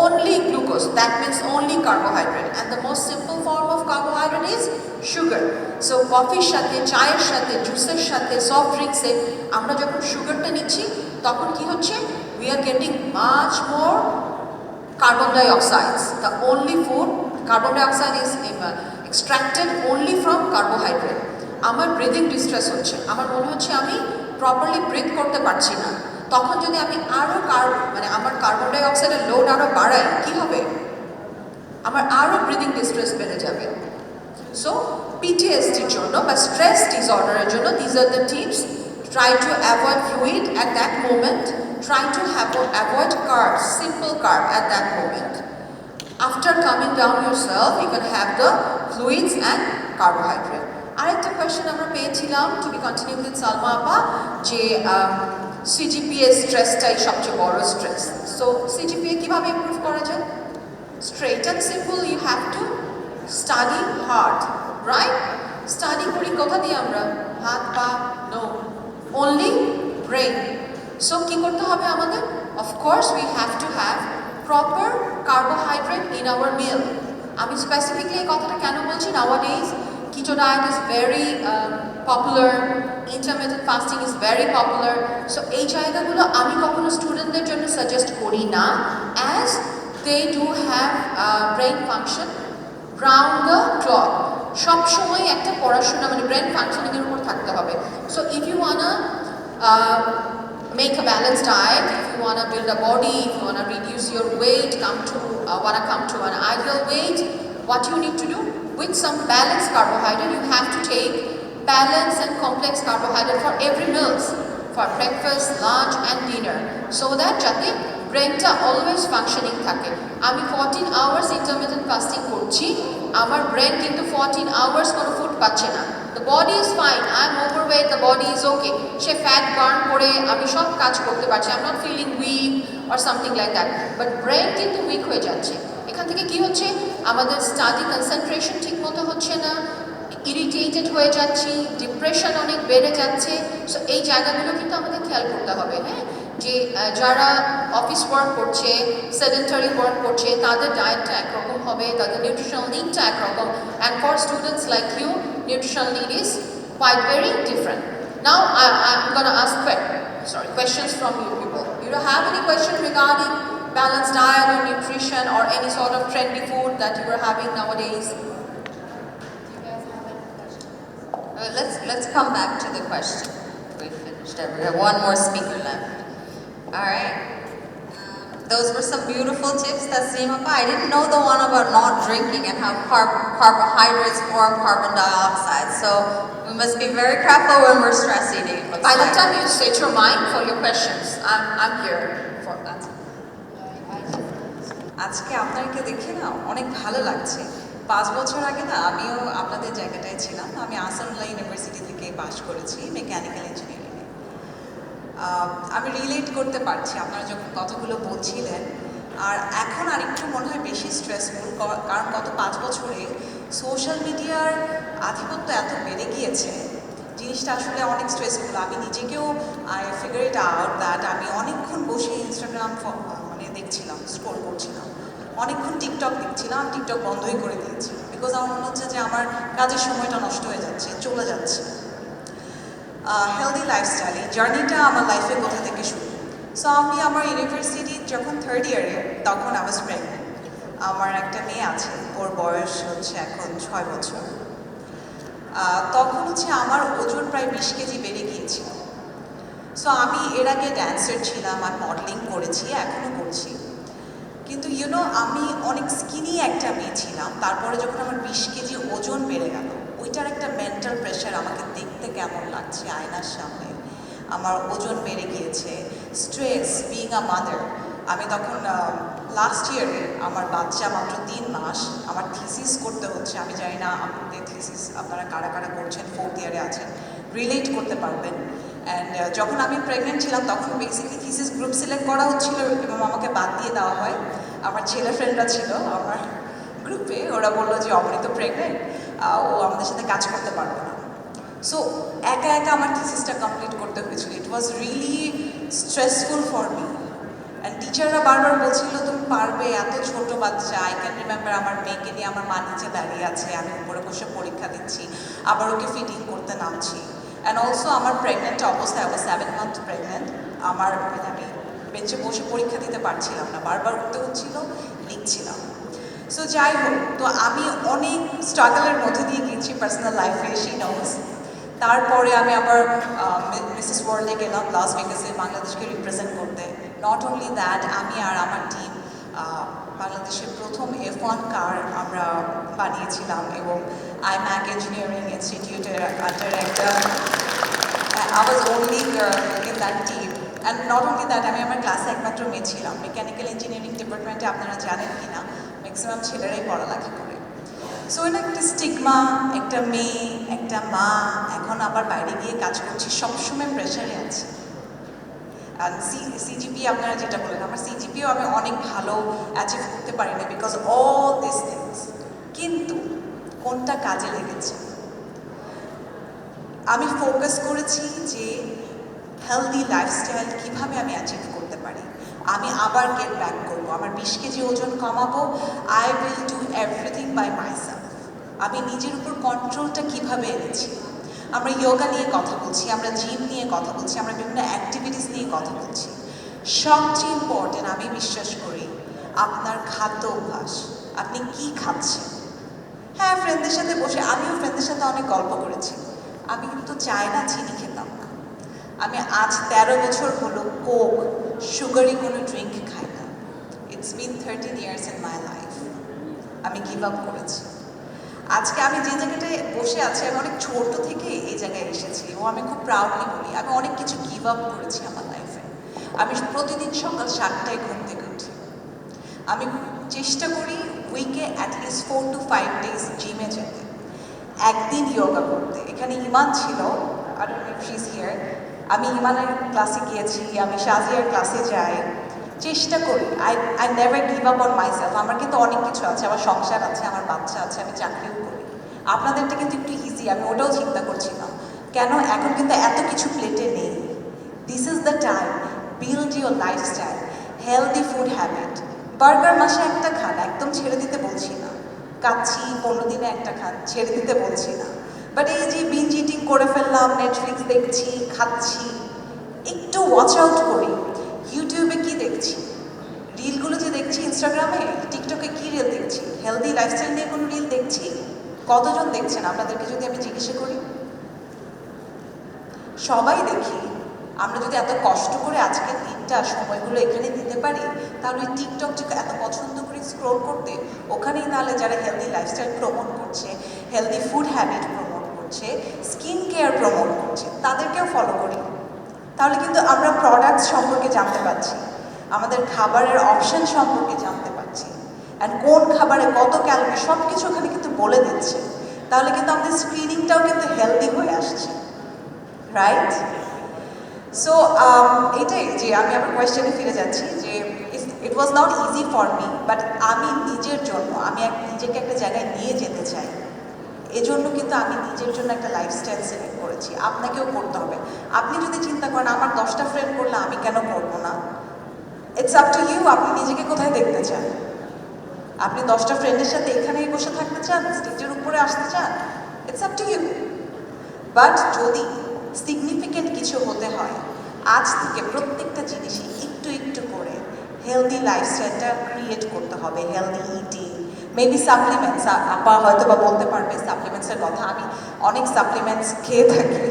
Only glucose, that means only carbohydrate, and the most simple form of carbohydrate is sugar. So কফির সাথে, চায়ের সাথে, জুসের সাথে, সফট ড্রিঙ্কসে আমরা যখন সুগারটা নিচ্ছি, তখন কি হচ্ছে, we are getting much more carbon dioxide. The only food, carbon dioxide is extracted only from carbohydrate. আমার ব্রিদিং ডিস্ট্রেস হচ্ছে, আমার মনে হচ্ছে আমি প্রপারলি ব্রিথ করতে পারছি না, তখন যদি আমি আরও মানে আমার কার্বন ডাইঅক্সাইডের লোড আরও বাড়াই, কি হবে, আমার আরও ব্রিদিং ডিস্ট্রেস বেড়ে যাবে। সো পিটিএসডির জন্য বা স্ট্রেস ডিসঅর্ডারের জন্য these are the tips. Try to avoid fluid at that moment, try to avoid carbs, simple carb at that moment. After coming down yourself, you can have the fluids and carbohydrate. আরেকটা question আমরা পেয়েছিলাম, to be continue with Salma আপা, যে CGPA স্ট্রেসটাই সবচেয়ে বড় stress. So CGPA কীভাবে improve করা যায়? Straight and simple, you have to study hard, right? Study করি কোথা দিয়ে আমরা? হাত পা? No, only brain. সো কী করতে হবে আমাদের? Of course we have to have proper carbohydrate in our meal. আমি স্পেসিফিকলি এই কথাটা কেন বলছি? নাওয়াডেজ keto diet is very popular, intermittent fasting is very popular. So এই জায়গাগুলো আমি কখনো স্টুডেন্টদের জন্য সাজেস্ট করি না, as they do have brain function round the clock. সবসময় একটা পড়াশোনা মানে ব্রেন ফাংশনিংয়ের উপর থাকতে হবে। So if you wanna make a balanced diet, if you wanna build a body, if you wanna reduce your weight, wanna come to an ideal weight, what you need to do? With some balanced carbohydrate, you have to take balanced and complex carbohydrate for every meals, for breakfast, lunch and dinner, so that যাতে ব্রেনটা always functioning থাকে। আমি 14 hours intermittent fasting করছি, আমার brain কিন্তু 14 hours কোনো food পাচ্ছে না। The body is fine, I am overweight, the body is okay, সে ফ্যাট বার্ন করে আমি সব কাজ করতে পারছি, I am not feeling weak or something like that, but brain কিন্তু উইক হয়ে যাচ্ছে। এখান থেকে কি হচ্ছে, আমাদের স্টাডি কনসেন্ট্রেশন ঠিক মতো হচ্ছে না, ইরিটেটেড হয়ে যাচ্ছি, ডিপ্রেশন অনেক বেড়ে যাচ্ছে। সো এই জায়গাগুলো কিন্তু আমাদের খেয়াল করতে হবে, হ্যাঁ, যে যারা অফিস ওয়ার্ক করছে, সেডেন্টারি ওয়ার্ক করছে, তাদের ডায়েটটা একরকম হবে, তাদের নিউট্রিশনাল নিডটা একরকম, and for students like you nutritional need is quite very different. Now I'm going to ask questions from you people. You don't have any question regarding balanced diet or nutrition or any sort of trendy food that you are having nowadays? Let's come back to the question. We finished we have one more speaker left. All right. Those were some beautiful tips that Seema. I didn't know the one about not drinking and how carbohydrates form carbon dioxide. So we must be very careful when we're stress eating. By the time you set your mind for your questions, I'm here for that. আজকে আপনাকে দেখে না অনেক ভালো লাগছে। 5 বছর আগে না আমিও আপনাদের জায়গাটায় ছিলাম। আমি আসামলা ইউনিভার্সিটি থেকে পাশ করেছি মেকানিক্যাল ইঞ্জিনিয়ারিং। আমি রিলেট করতে পারছি আপনারা যখন কথাগুলো বলছিলেন। আর এখন আরেকটু মনে হয় বেশি স্ট্রেসফুল, কারণ গত 5 বছরে সোশ্যাল মিডিয়ার আধিপত্য এত বেড়ে গিয়েছে, জিনিসটা আসলে অনেক স্ট্রেসফুল। আমি নিজেকেও I figure it out that আমি অনেকক্ষণ বসে ইনস্টাগ্রাম মানে দেখছিলাম, স্ক্রল করছিলাম, অনেকক্ষণ টিকটক দেখছিলাম। টিকটক বন্ধই করে দিয়েছি, বিকজ আমার মনে হচ্ছে যে আমার কাজের সময়টা নষ্ট হয়ে যাচ্ছে, চলে যাচ্ছে। হেলদি লাইফস্টাইল এই জার্নিটা আমার লাইফে কোথা থেকে শুরু। সো আমি আমার ইউনিভার্সিটি যখন 3rd ইয়ারে, তখন আই ওয়াজ প্রেগনেন্ট। আমার একটা মেয়ে আছে, ওর বয়স হচ্ছে এখন 6 বছর। তখন হচ্ছে আমার ওজন প্রায় 20 কেজি বেড়ে গিয়েছিল। সো আমি এর আগে ড্যান্সার ছিলাম, আমি মডেলিং করেছি, এখনও করছি, কিন্তু আমি অনেক স্কিনি একটা মেয়ে ছিলাম। তারপরে যখন আমার 20 কেজি ওজন বেড়ে গেল, ওইটার একটা মেন্টাল প্রেশার, আমাকে দেখতে কেমন লাগছে আয়নার সামনে, আমার ওজন বেড়ে গিয়েছে, স্ট্রেস, বিং আ মাদার। আমি তখন লাস্ট ইয়ারে, আমার বাচ্চা মাত্র 3 মাস, আমার থিসিস করতে হচ্ছে। আমি জানি না আপনাদের থিসিস আপনারা কারা কারা করছেন, 4th ইয়ারে আছেন, রিলেট করতে পারবেন। অ্যান্ড যখন আমি প্রেগনেন্ট ছিলাম, তখন বেসিক্যালি থিসিস গ্রুপ সিলেক্ট করা হচ্ছিল এবং আমাকে বাদ দিয়ে দেওয়া হয়। আমার ছেলে ফ্রেন্ডরা ছিল আমার গ্রুপে, ওরা বললো যে অমনি তো প্রেগনেন্ট, ও আমাদের সাথে কাজ করতে পারবে না। সো একা একা আমার থিসিসটা কমপ্লিট করতে হয়েছিল। It was really stressful for me. And টিচাররা বারবার বলছিল তুমি পারবে, এত ছোট বাচ্চা। আই ক্যান রিমেম্বার আমার মেয়েকে নিয়ে আমার মা নিচে দাঁড়িয়ে আছে, আমি উপরে বসে পরীক্ষা দিচ্ছি, আবার ওকে ফিটিং করতে নামছি। অ্যান্ড অলসো আমার প্রেগনেন্ট অবস্থায়, আবার 7 মান্থ প্রেগনেন্ট, আমার আমি বেঞ্চে বসে পরীক্ষা দিতে পারছিলাম না, বারবার উঠতে হচ্ছিল, লিখছিলাম। সো যাই হোক, তো আমি অনেক স্ট্রাগলের মধ্যে দিয়ে গিয়েছি পার্সোনাল লাইফে, শি নোজ। তারপরে আমি আবার মিসেস ওয়ার্ল্ডে গেলাম লাস ভেগাসে, বাংলাদেশকে রিপ্রেজেন্ট করতে। নট অনলি দ্যাট, আমি আর আমার টিম বাংলাদেশের প্রথম F1 কার আমরা বানিয়েছিলাম, এবং IMAC ইঞ্জিনিয়ারিং ইনস্টিটিউটের আন্ডার একটা, I was only girl in that team. And not only that, আমি আমার ক্লাসে একমাত্র মেয়ে ছিলাম। মেকানিক্যাল ইঞ্জিনিয়ারিং ডিপার্টমেন্টে আপনারা জানেন কি না, ম্যাক্সিমাম ছেলেরাই পড়ালেখা করে। সো এটা একটা স্টিগমা, একটা মেয়ে, একটা মা, এখন আবার বাইরে গিয়ে কাজ করছি, সবসময় প্রেশারে আছে। আর সিজিপি আপনারা যেটা বলেন, আমার সিজিপিও আমি অনেক ভালো অ্যাচিভ করতে পারি না, বিকজ অল দিস থিংস। কিন্তু কোনটা কাজে লেগেছে, আমি ফোকাস করেছি যে হেলদি লাইফস্টাইল কীভাবে আমি অ্যাচিভ করতে পারি। আমি আবার গেট ব্যাক করবো, আমার 20 কেজি ওজন কমাবো। I will do everything by myself. আমি নিজের উপর কন্ট্রোলটা কীভাবে এনেছি। আমরা যোগা নিয়ে কথা বলছি, আমরা জিম নিয়ে কথা বলছি, আমরা বিভিন্ন অ্যাক্টিভিটিস নিয়ে কথা বলছি। সবচেয়ে ইম্পর্টেন্ট আমি বিশ্বাস করি আপনার খাদ্য অভ্যাস, আপনি কি খাচ্ছেন। হ্যাঁ, ফ্রেন্ডদের সাথে বসে, আমিও ফ্রেন্ডদের সাথে অনেক গল্প করেছি। আমি কিন্তু চাই না, চিনি খেতাম না। আমি আজ 13 বছর হলো কোক, সুগারি কোনো ড্রিঙ্ক খাই না। It's been 13 years in my life. আমি গিভ আপ করেছি। আজকে আমি যে জায়গাটায় বসে আছি, আমি অনেক ছোট থেকে এই জায়গায় এসেছি, এবং আমি খুব প্রাউডলি বলি আমি অনেক কিছু গিভ আপ করেছি আমার লাইফে। আমি প্রতিদিন সকাল 7টায় ঘুম থেকে উঠি। আমি চেষ্টা করি উইকে অ্যাটলিস্ট 4 to 5 days জিমে যেতে, একদিন যোগা করতে। এখানে ইমান ছিল, আর শি ইজ হিয়ার। আমি ইমানের ক্লাসে গিয়েছি, আমি শাজিয়ার ক্লাসে যাই, চেষ্টা করি। I never give up on myself. আমার কিন্তু অনেক কিছু আছে, আমার সংসার আছে, আমার বাচ্চা আছে, আমি চাকরিও করি। আপনাদেরটা কিন্তু একটু ইজি, আমি ওটাও চিন্তা করছি না কেন, এখন কিন্তু এত কিছু প্লেটে নেই। This is the time, build your lifestyle, healthy food habit. Burger মাসে একটা খান, একদম ছেড়ে দিতে বলছি না। কাচ্ছি 15 দিনে একটা খান, ছেড়ে দিতে বলছি না। বাট এই যে বিঞ্জ ইটিং করে ফেললাম, নেটফ্লিক্স দেখছি, খাচ্ছি, একটু ওয়াচ আউট করি। ইউটিউবে কি দেখছি, রিলগুলো যে দেখছি, ইনস্টাগ্রামে, টিকটকে কি রিল দেখছি, হেলদি লাইফস্টাইল নিয়ে কোনো রিল দেখছি? কতজন দেখছেন আপনাদেরকে যদি আমি জিজ্ঞাসা করি? সবাই দেখি। আমরা যদি এত কষ্ট করে আজকের দিনটা সময়গুলো এখানে দিতে পারি, তাহলে টিকটক যে এত পছন্দ করি স্ক্রোল করতে, ওখানেই তাহলে যারা হেলদি লাইফস্টাইল প্রমোট করছে, হেলদি ফুড হ্যাবিট প্রমোট করছে, স্কিন কেয়ার প্রমোট করছে, তাদেরকেও ফলো করি। তাহলে কিন্তু আমরা প্রোডাক্টস সম্পর্কে জানতে পারছি, আমাদের খাবারের অপশন সম্পর্কে জানতে পারছি, অ্যান্ড কোন খাবারে কত ক্যালোরি সব কিছু ওখানে কিন্তু বলে দিচ্ছে। তাহলে কিন্তু আমাদের স্ক্রিনিংটাও কিন্তু হেলদি হয়ে আসছে, রাইট? সো এটাই যে আমি আমার কোয়েশ্চেনে ফিরে যাচ্ছি যে it was not easy for me, but আমি নিজের জন্য, আমি নিজেকে একটা জায়গায় নিয়ে যেতে চাই, এজন্য কিন্তু আমি নিজের জন্য একটা লাইফস্টাইল সিলেক্ট করেছি। আপনাকেও করতে হবে। আপনি যদি চিন্তা করেন আমার 10টা ফ্রেন্ড করলে আমি কেন করবো না, ইটস আপ টু ইউ। আপনি নিজেকে কোথায় দেখতে চান? আপনি 10টা ফ্রেন্ডের সাথে এখানেই বসে থাকতে চান, স্টেজের উপরে আসতে চান, it's up to you. But যদি সিগনিফিকেন্ট কিছু হতে হয়, আজ থেকে প্রত্যেকটা জিনিসই একটু একটু করে হেলদি লাইফস্টাইলটা ক্রিয়েট করতে হবে। হেলদি ইটিং, মেবি সাপ্লিমেন্টস, আপা হয়তো বা বলতে পারবে সাপ্লিমেন্টসের কথা। আমি অনেক সাপ্লিমেন্টস খেয়ে থাকি,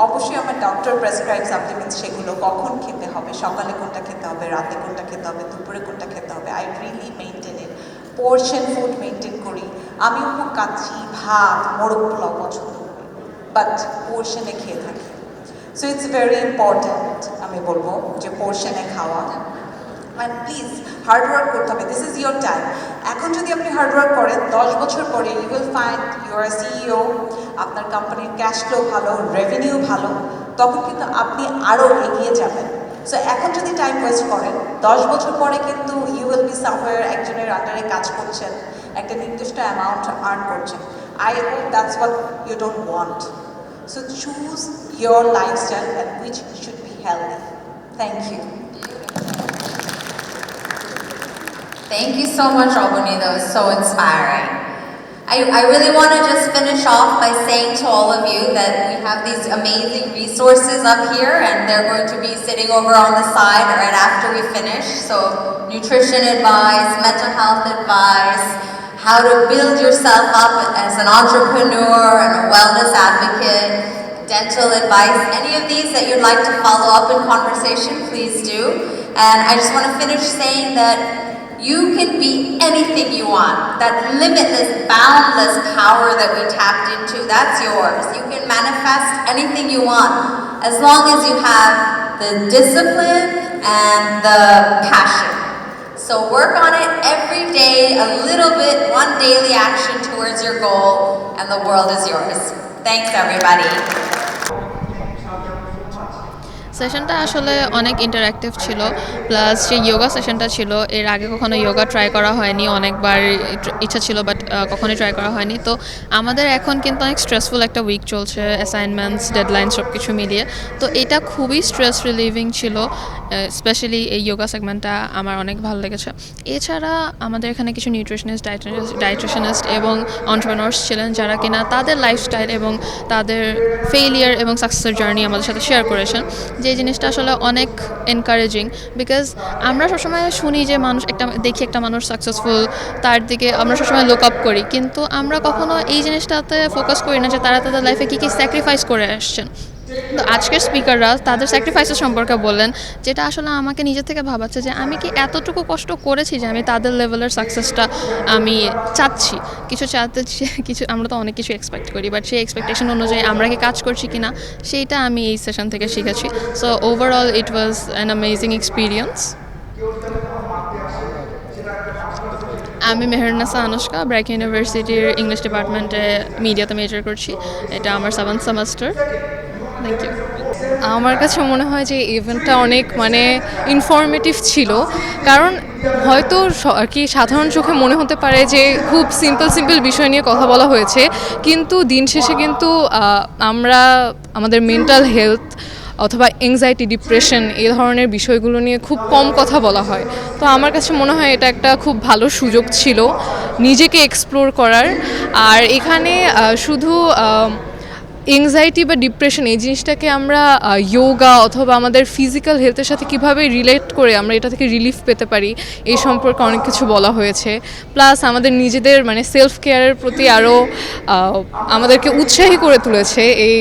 অবশ্যই আমার ডক্টর প্রেসক্রাইব সাপ্লিমেন্টস, সেগুলো কখন খেতে হবে, সকালে কোনটা খেতে হবে, রাতে কোনটা খেতে হবে, দুপুরে কোনটা খেতে হবে, I really maintain it. Portion food maintain করি। আমিও খুব কাচ্ছি, ভাত, মোরগ পোলাও পছন্দ করি, বাট পোর্শনে খেয়ে থাকি। সো ইটস ভেরি ইম্পর্ট্যান্ট, আমি বলবো যে পোর্শনে খাওয়া। অ্যান্ড প্লিজ হার্ডওয়ার্ক করতে হবে, দিস ইজ ইয়োর টাইম। এখন যদি আপনি হার্ডওয়ার্ক করেন, 10 বছর পরে you will find you are CEO, আপনার কোম্পানির ক্যাশ ফ্লো ভালো, রেভিনিউ ভালো, তখন কিন্তু আপনি আরও এগিয়ে যাবেন। সো এখন যদি টাইম ওয়েস্ট করেন, 10 বছর পরে কিন্তু ইউ উইল বি সামওয়্যার একজনের আন্ডারে কাজ করছেন, একটা নির্দিষ্ট অ্যামাউন্ট আর্ন করছেন। I hope that's what you don't want. So choose your lifestyle and which should be healthy. Thank you. Thank you so much, Albany. That was so inspiring. I really want to just finish off by saying to all of you that we have these amazing resources up here, and they're going to be sitting over on the side right after we finish. So nutrition advice, mental health advice, how to build yourself up as an entrepreneur and a wellness advocate, dental advice, any of these that you'd like to follow up in conversation, please do. And I just want to finish saying that you can be anything you want. That limitless, boundless power that we tapped into, that's yours. You can manifest anything you want as long as you have the discipline and the passion. So work on it every day, a little bit, one daily action towards your goal, and the world is yours. Thanks, everybody. সেশনটা আসলে অনেক interactive ছিল, plus যে যোগা সেশনটা ছিল, এর আগে কখনো yoga try করা হয়নি, অনেকবার ইচ্ছা ছিল বাট কখনোই ট্রাই করা হয়নি। তো আমাদের এখন কিন্তু অনেক স্ট্রেসফুল একটা উইক চলছে, অ্যাসাইনমেন্টস, ডেডলাইন সব কিছু মিলিয়ে। তো এটা খুবই স্ট্রেস রিলিভিং ছিল, স্পেশালি এই যোগা সেগমেন্টটা আমার অনেক ভালো লেগেছে। এছাড়া আমাদের এখানে কিছু নিউট্রিশনিস্ট, ডায়েটিশিয়ানিস্ট এবং এন্টারপ্রেনার্স ছিলেন, যারা কিনা তাদের লাইফস্টাইল এবং তাদের ফেইলিয়ার এবং সাকসেসের জার্নি আমাদের সাথে শেয়ার করেছেন। যে জিনিসটা আসলে অনেক এনকারেজিং, বিকজ আমরা সবসময় শুনি যে দেখি একটা মানুষ সাকসেসফুল, তার দিকে আমরা সবসময় লুক আপ করি, কিন্তু আমরা কখনো এই জিনিসটাতে ফোকাস করি না যে তারা তাদের লাইফে কী কী স্যাক্রিফাইস করে আসছেন। তো আজকের স্পিকাররা তাদের স্যাক্রিফাইসের সম্পর্কে বললেন, যেটা আসলে আমাকে নিজে থেকে ভাবাচ্ছে যে আমি কি এতটুকু কষ্ট করেছি যে আমি তাদের লেভেলের সাকসেসটা আমি চাচ্ছি। কিছু আমরা তো অনেক কিছু এক্সপেক্ট করি, বাট সেই এক্সপেকটেশন অনুযায়ী আমরা কি কাজ করছি কি না সেইটা আমি এই সেশন থেকে শিখেছি। So overall it was an amazing experience. আমি মেহরুন্নেসা আনুষ্কা, ব্র্যাক ইউনিভার্সিটির ইংলিশ ডিপার্টমেন্টে মিডিয়াতে মেজর করছি। এটা আমার 7th সেমেস্টার। Thank you. আমার কাছে মনে হয় যে ইভেন্টটা অনেক ইনফরমেটিভ ছিল, কারণ হয়তো আর কি সাধারণ চোখে মনে হতে পারে যে খুব সিম্পল বিষয় নিয়ে কথা বলা হয়েছে, কিন্তু দিন শেষে কিন্তু আমরা আমাদের মেন্টাল হেলথ অথবা এংজাইটি, ডিপ্রেশন এই ধরনের বিষয়গুলো নিয়ে খুব কম কথা বলা হয়। তো আমার কাছে মনে হয় এটা একটা খুব ভালো সুযোগ ছিল নিজেকে এক্সপ্লোর করার। আর এখানে শুধু এংজাইটি বা ডিপ্রেশন এই জিনিসটাকে আমরা যোগা অথবা আমাদের ফিজিক্যাল হেলথের সাথে কিভাবে রিলেট করে আমরা এটা থেকে রিলিফ পেতে পারি এই সম্পর্কে অনেক কিছু বলা হয়েছে। প্লাস আমাদের নিজেদের সেলফ কেয়ারের প্রতি আরও আমাদেরকে উৎসাহী করে তুলেছে এই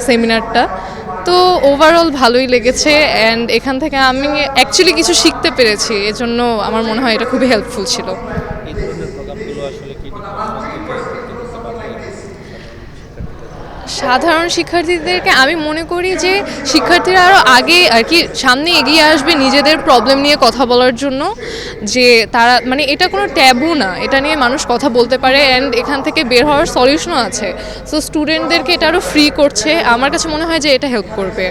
সেমিনারটা। তো ওভারঅল ভালোই লেগেছে, অ্যান্ড এখান থেকে আমি অ্যাকচুয়ালি কিছু শিখতে পেরেছি, এজন্য আমার মনে হয় এটা খুবই হেল্পফুল ছিল। এই ধরনের প্রোগ্রামগুলো আসলে কি সাধারণ শিক্ষার্থীদেরকে আমি মনে করি যে শিক্ষার্থীরা আরও আগে আর কি সামনে এগিয়ে আসবে নিজেদের প্রবলেম নিয়ে কথা বলার জন্য, যে তারা এটা কোনো ট্যাবু না, এটা নিয়ে মানুষ কথা বলতে পারে, অ্যান্ড এখান থেকে বের হওয়ার সলিউশনও আছে। সো স্টুডেন্টদেরকে এটা আরও ফ্রি করছে, আমার কাছে মনে হয় যে এটা হেল্প করবে।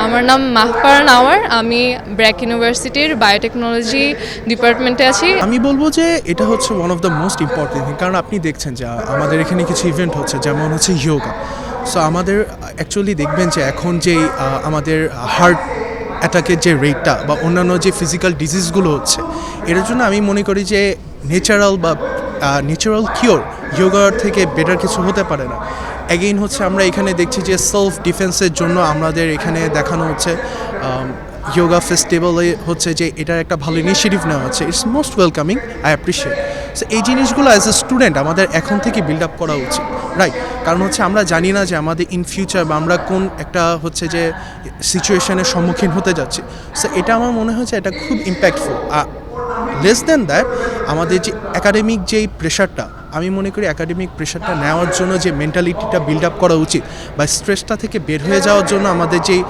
আমার নাম মাহপারা নাওয়ার, আমি ব্র্যাক ইউনিভার্সিটির বায়োটেকনোলজি ডিপার্টমেন্টে আছি। আমি বলবো যে এটা হচ্ছে one of the most important thing, কারণ আপনি দেখছেন যে আমাদের এখানে কিছু ইভেন্ট হচ্ছে, যেমন হচ্ছে যোগা। সো আমাদের অ্যাকচুয়ালি দেখবেন যে এখন যেই আমাদের হার্ট অ্যাটাকের যে রেটটা বা অন্যান্য যে ফিজিক্যাল ডিজিজগুলো হচ্ছে, এর জন্য আমি মনে করি যে ন্যাচারাল কিওর যোগার থেকে বেটার কিছু হতে পারে না। অ্যাগেইন হচ্ছে আমরা এখানে দেখছি যে সেলফ ডিফেন্সের জন্য আমাদের এখানে দেখানো হচ্ছে যোগা ফেস্টিভ্যালে হচ্ছে যে এটার একটা ভালো ইনিশিয়েটিভ নেওয়া হচ্ছে। It's most welcoming, I appreciate. So এই জিনিসগুলো অ্যাজ এ স্টুডেন্ট আমাদের এখন থেকে বিল্ড আপ করা উচিত, রাইট? কারণ হচ্ছে আমরা জানি না যে আমাদের ইন ফিউচার বা আমরা কোন একটা হচ্ছে যে সিচুয়েশনের সম্মুখীন হতে যাচ্ছি। সো এটা আমার মনে হচ্ছে এটা খুব ইম্প্যাক্টফুল। লেস দেন দ্যাট, আমাদের যে একাডেমিক যেই প্রেশারটা, আমি মনে করি একাডেমিক প্রেশারটা নেওয়ার জন্য যে মেন্টালিটিটা বিল্ড আপ করা উচিত বা স্ট্রেসটা থেকে বের হয়ে যাওয়ার জন্য আমাদের যেই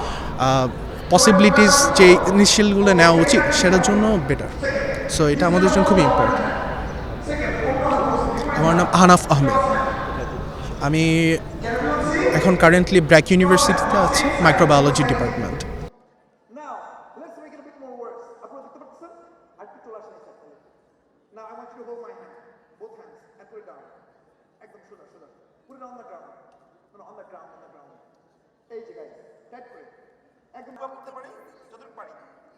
পসিবিলিটিস যে ইনিশিয়ালগুলো নেওয়া উচিত সেটার জন্য বেটার। সো এটা আমাদের জন্য খুবই ইম্পর্টেন্ট। আমার নাম আহনাফ আহমেদ, আমি এখন কারেন্টলি ব্র্যাক ইউনিভার্সিটিতে আছি, microbiology department.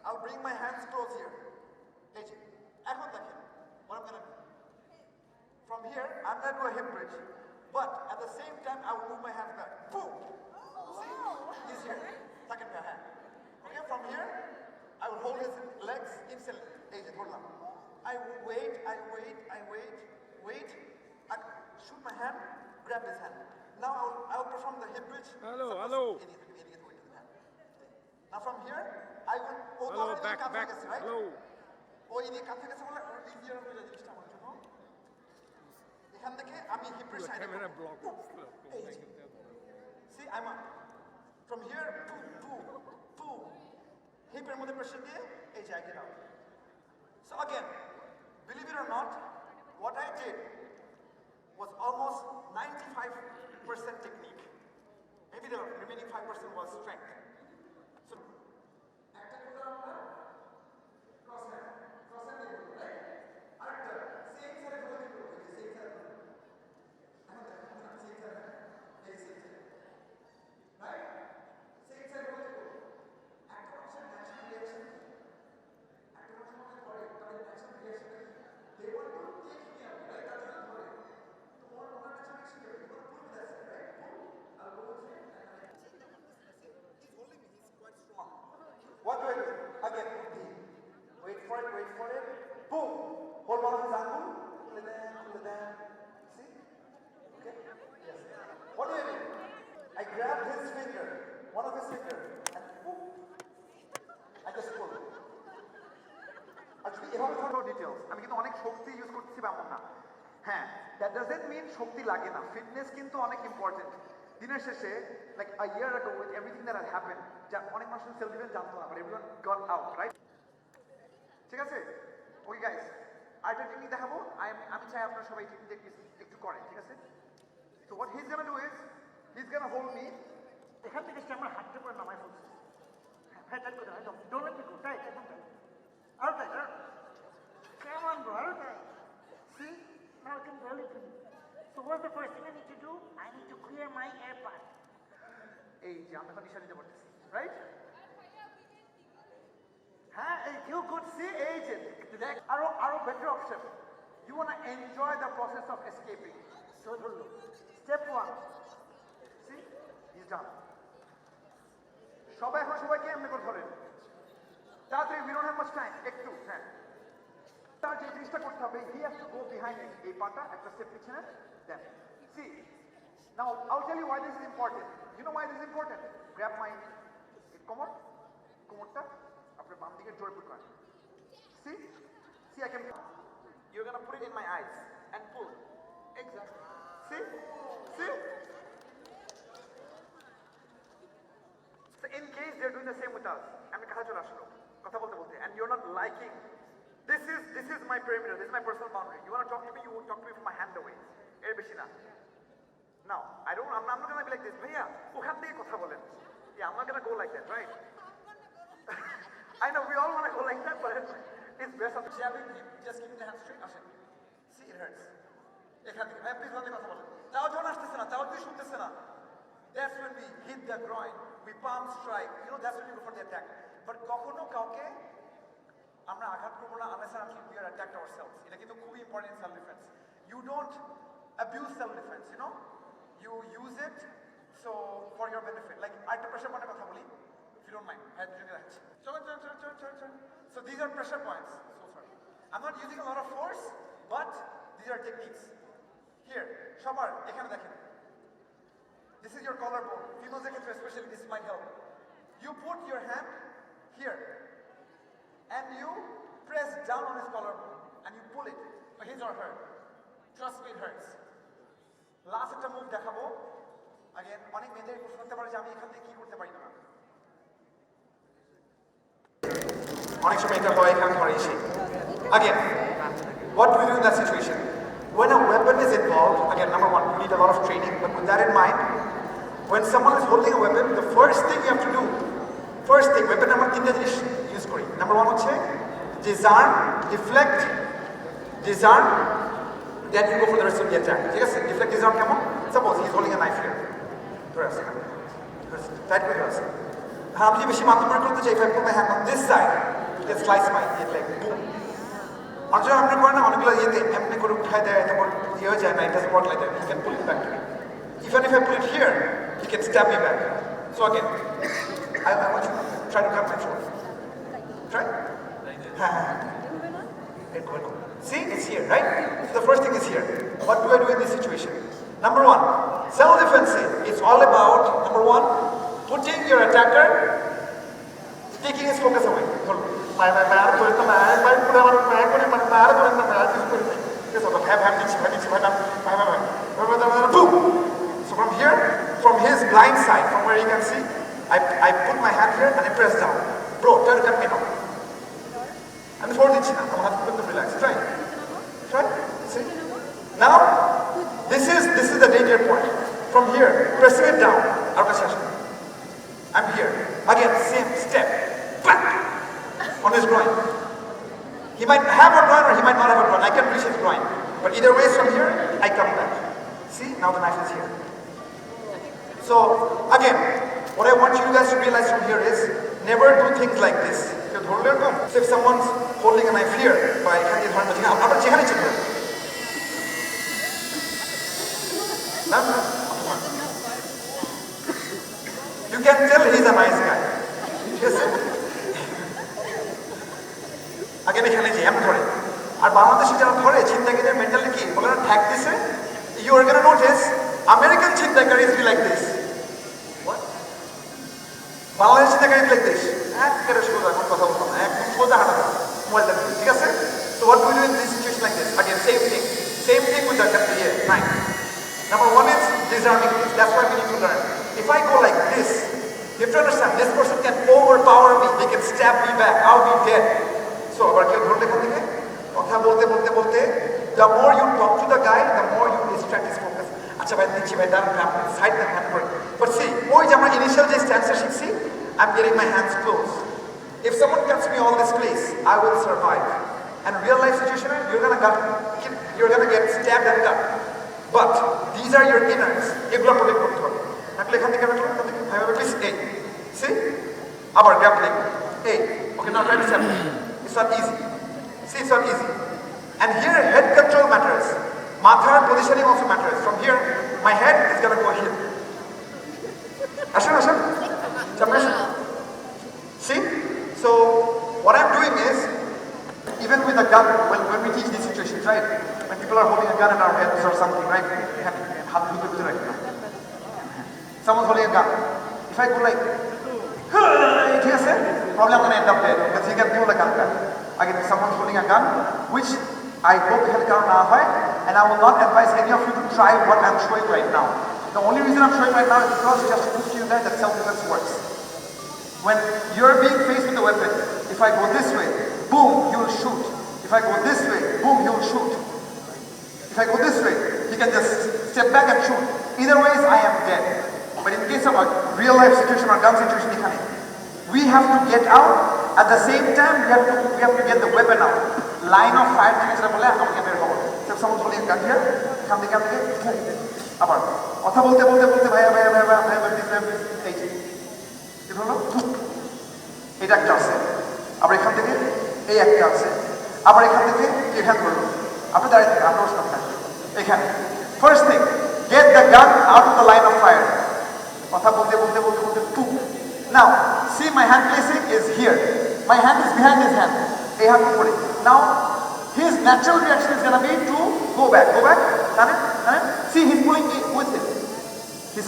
I'll bring my hands close here. এখন দেখেন, what I'm gonna do. From here, I'm gonna do a hip bridge, but at the same time, I will move my hands back. Boom. See, he's here. Second hand. Okay, from here, I will hold his legs instantly. Hold on. I wait. I shoot my hand, grab his hand. Now I will perform the hip bridge. Hello. Now from here, I will back, right? Hello. এখান থেকে আমি হিপের সাইডে See, I'm up. From here, boom. হিপের মধ্যে pressure দিয়ে এই যে I get out. So again, believe it or not, what I did was almost 95% technique. Maybe the remaining 5% was strength. So এভাবে ছোট ডিটেলস আমি কিন্তু অনেক শক্তি ইউজ করতেছি এমন না হ্যাঁ দ্যাট ডাজন্ট মিন শক্তি লাগে না ফিটনেস কিন্তু অনেক ইম্পর্টেন্ট দিনের শেষে like a year ago with everything that had happened যা অনেক মানুষ সেলফ ডিফেন্স জানতো না but everyone got out right ঠিক আছে ওকে গাইস আরেকটা টেকনিক দেখাবো আমি চাই আপনারা সবাই টেকনিক একটু করেন ঠিক আছে so what he is gonna do is he is gonna hold me এখান থেকে সে আমার হাতটা পরে নামায় ফেলছে হ্যাঁ টাইট করে একদম don't let me go tight একদম টাইট আরো টাইট come on bro আরো tight see now I can barely breathe so what's the first thing I need to do I need to clear my air path এই যে আমরা condition দিতে পারতেছি right হ্যাঁ এই ফিল গুড সি এই যে আরো better option you want to enjoy the process of escaping so ধরলো step 1 see he's done সবাই এখন সবাইকে এমনি করে ধরেন তাড়াতাড়ি we don't have much time একটু হ্যাঁ তার যে জিনিসটা করতে হবে he has to go behind এই পাটা একটা স্টেপ পিছনে দেন see now I'll tell you why this is important you know why this is important grab my কোমরটা আপনার বাম দিকে জোরে পুট করেন see I can you're going to put it in my eyes and pull exactly see so in case they're doing the same with us আমি কাছে চলে আসলো কথা বলতে and you're not liking this is my perimeter this is my personal boundary you want to talk to me you talk to me from my hand away এর বেশি না now I'm not going to be like this bhaiya ওখান থেকে কথা বলেন yeah I'm not going to go like that right I know we all want to go like that but it's best of jabbing just keeping the hand straight ashen see it hurts এখান থেকে ভাই please কথা বলেন তাও জন আসতেছে না তাও তুই শুনতেছে না that's when we hit the groin we palm strike you know that's when we go for the attack but কখনো কাউকে আমরা আঘাত করব না unless we are attacked ourselves এটা কিন্তু খুবই important self defense you don't abuse self defense you know you use it so for your benefit like আরেকটা প্রেসার পয়েন্টের কথা বলি if you don't mind head to the so these are pressure points so sorry I'm not using a lot of force but these are techniques here সবার এখানে দেখেন this is your collarbone females especially this might help you put your hand here and you press down on his collarbone and you pull it for his or her trust me it hurts last একটা move দেখাবো again অনেক মেয়েদের প্রশ্ন করতে পারে যে আমি এখান থেকে কি করতে পারি না অনেক সময় এটা হয় এখানে ধরে এসে again what do we do in that situation when a weapon is involved again number one you need a lot of training but with that in mind when someone is holding a weapon the first thing you have to do weapon number 3 জিনিস use করি number 1 হচ্ছে disarm deflect disarm then you go for the rest of the attack ঠিক আছে deflect disarm কেমন suppose he is holding a knife here ধরে আছে tight করে আছে আমি যদি বেশি মাত্রা প্রয়োগ করতে চাই if I put my hand on this side you can slice my leg boom অনেক আপনি করেন না অনেকগুলো ইয়েতে এমনি করে উঠায় দেয় তারপর ইয়ে হয়ে যায় না it doesn't work like that you can pull it back to me even if I put it here you can stab me back so again I want you to try to cut my throat try see it's here right so the first thing is here what do I do in this situation number 1 self-defensive it's all about number 1 putting your attacker taking his focus away so from here from his blind side from where you can see I put my hand here and I press down bro try to cut me now I'm for the chin I'm have to relax try see now this is the danger point from here pressing it down I'm here again same step back on his groin he might have a groin or he might not have a groin I can reach his groin but either way from here I come back see now the knife is here so again what I want you guys to realize from here is never do things like this so if someone's holding a knife here by you can tell he's a nice guy yes again এখানে যে আমি ধরে আর বাংলাদেশে যারা ধরে চিন্তাকারীদের mentally কি বলে না ঠ্যাক দিছে you are going to notice American চিন্তাকারীজ be like this what Bangladeshi চিন্তাকারীজ like this একেবারে সোজা কোনো কথা বলতো না একদম সোজা হাঁটা well than you. ঠিক আছে? So what do we do in this situation like this? Again, same thing. Same thing with the 9. Number 1 is disarming this. That's why we need to learn. If I go like this, you have to understand, this person can overpower me. They can stab me back. I'll be dead. So, আবার কেউ ধরলে এখান থেকে কথা বলতে, the more you talk to the guy, the more you distract his focus. আচ্ছা ভাই দিচ্ছি ভাই দাঁড়ান সাইড দেন হ্যান্ড করে। But see, ওই যে আমার ইনিশিয়াল যে স্ট্যান্সটা শিখছি, I'm getting my hands close. If someone cuts me all this place, I will survive. And real life situation, you're gonna get stabbed and cut. But these are your innards. এগুলো protect করতে হবে। তাহলে এখান থেকে please, A. See? আবার grappling. A. Okay, now try to step. It's not easy. See, it's not easy. And here, head control matters. Mathar positioning also matters. From here, my head is gonna go here. Ashan. See? So, what I'm doing is, even with a gun, when we teach these situations, right? When people are holding a gun in our heads or something, right? Someone's holding a gun. If I go like, probably I'm going to end up dead because he can do the gun back. Again, if someone's holding a gun, which I hope and I will not advise any of you to try what I'm showing right now. The only reason I'm showing right now is because just to prove to you guys that self-defense works. When you're being faced with a weapon, if I go this way, boom, he will shoot. If I go this way, boom, he will shoot. If I go this way, he can just step back and shoot. Either ways, I am dead. But in case of a real life situation or gun situation, we have to get out. At the same time, we have to get the weapon out. Line of fire, so if someone's holding a gun here, come আবার কথা বলতে ভাইয়া কি হলো এটা একটা আছে আবার এখান থেকে এই একটা আছে আবার এখান থেকে এখান করলো আপনি দাঁড়িয়ে থাকেন আপনার সামনে এখানে first thing get the gun out of the line of fire কথা বলতে now see my hand placing is here my hand is behind his hand এই হাত উপরে now his natural reaction is going to be to go back see he's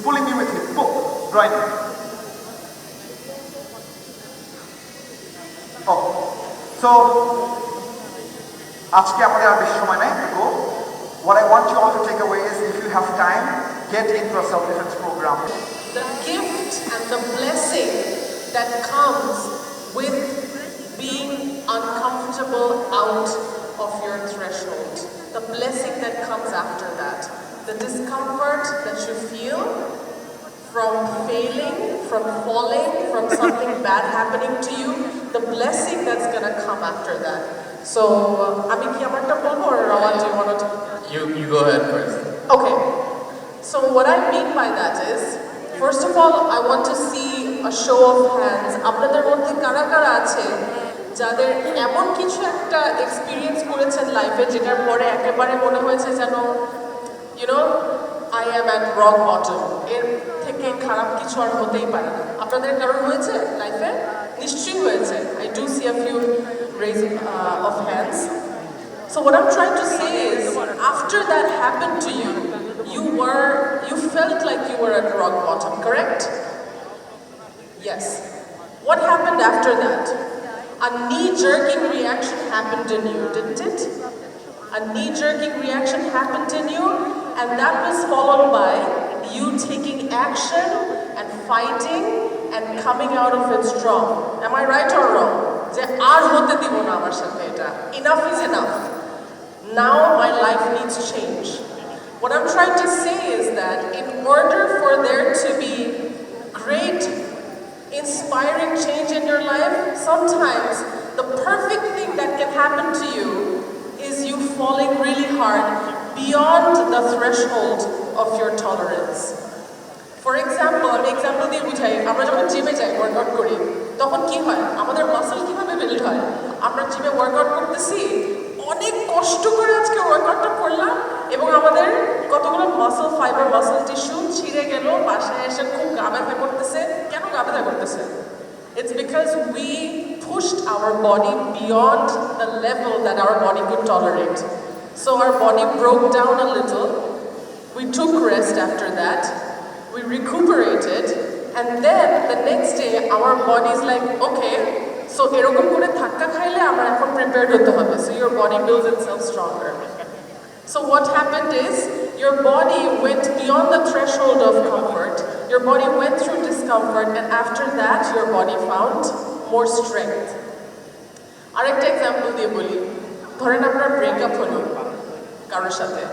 pulling me with him boom drawing it so আজকে আমাদের আর বেশি সময় নাই তো what I want you all to take away is if you have time get into a self-defense program. The gift and the blessing that comes with being uncomfortable out of your threshold, the blessing that comes after that, the discomfort that you feel from failing, from falling, from something bad happening to you, the blessing that's going to come after that. So, Ami ki amarta bolbo or Rawan, do you want to? You go ahead first. Okay. So what I mean by that is, first of all, I want to see a show of hands. আপনাদের মধ্যে কারা কারা আছে যাদের এমন কিছু একটা experience করেছেন লাইফে যেটার পরে একেবারে মনে হয়েছে যেন I am at rock bottom. এর থেকে খারাপ কিছু আর হতেই পারে না। আপনাদের কারণ হয়েছে লাইফে? নিশ্চয়ই হয়েছে। I do see a few raising of hands. So what I'm trying to say is, after that happened to you, you felt like you were at rock bottom, correct? Yes. What happened after that? A knee-jerking reaction happened in you, didn't it? A knee-jerking reaction happened in you, and that was followed by you taking action and fighting and coming out of it strong. Am I right or wrong? Enough is enough. Now my life needs change. What I'm trying to say is that in order for there to be great, inspiring change in your life, sometimes the perfect thing that can happen to you is you falling really hard beyond the threshold of your tolerance. For example, আমি example দিয়ে বুঝাই, আমরা যখন জিমে যাই workout করি তখন কি হয় আমাদের মাসল কিভাবে বিল্ড হয় আমরা জিমে ওয়ার্কআউট করতেছি অনেক কষ্ট করে আজকে ওয়ার্কআউটটা করলাম এবং আমাদের কতগুলো মাসল ফাইবার মাসল টিস্যু ছিঁড়ে গেল বাসায় এসে খুব গা ব্যথা করতেছে কেন গা ব্যথা করতেছে It's because we pushed our body beyond the level that our body could tolerate. So our body broke down a little. We took rest after that. We recuperated. And then the next day our body's like, okay, so এরকম করে ধাক্কা খাইলে আমার এখন prepared হতে হবে, so your body builds itself stronger. So what happened is, your body went beyond the threshold of comfort, your body went through discomfort, and after that your body found more strength. আরেকটা example দিয়ে বলি, ধরেন আপনার breakup হলো কারোর সাথে,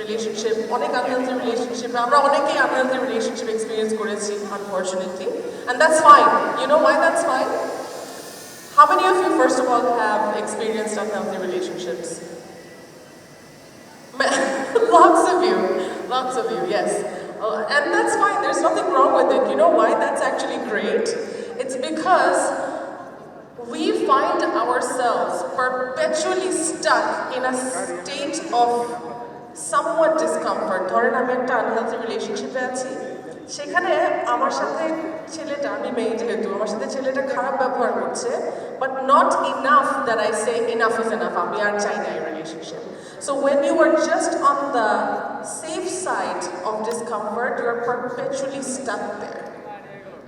relationship, অনেক unhealthy relationship, আমরা অনেকেই আনহেলদি রিলেশনশিপ এক্সপিরিয়েন্স করেছি unfortunately, and that's fine. You know why that's fine? How many of you first of all have experienced unhealthy relationships? Lots of you, yes. And that's fine, there's nothing wrong with it. You know why that's actually great? It's because we find ourselves perpetually stuck in a state of somewhat discomfort. ধরেন আমি একটা unhealthy রিলেশনশিপে আছি, সেখানে আমার সাথে ছেলেটা, আমি মেয়ে যেহেতু, আমার সাথে ছেলেটা খারাপ ব্যবহার করছে, but not enough that I say enough is enough, আমি আর চাই না এই relationship. So when you are just on the safe side of discomfort, you are perpetually stuck there,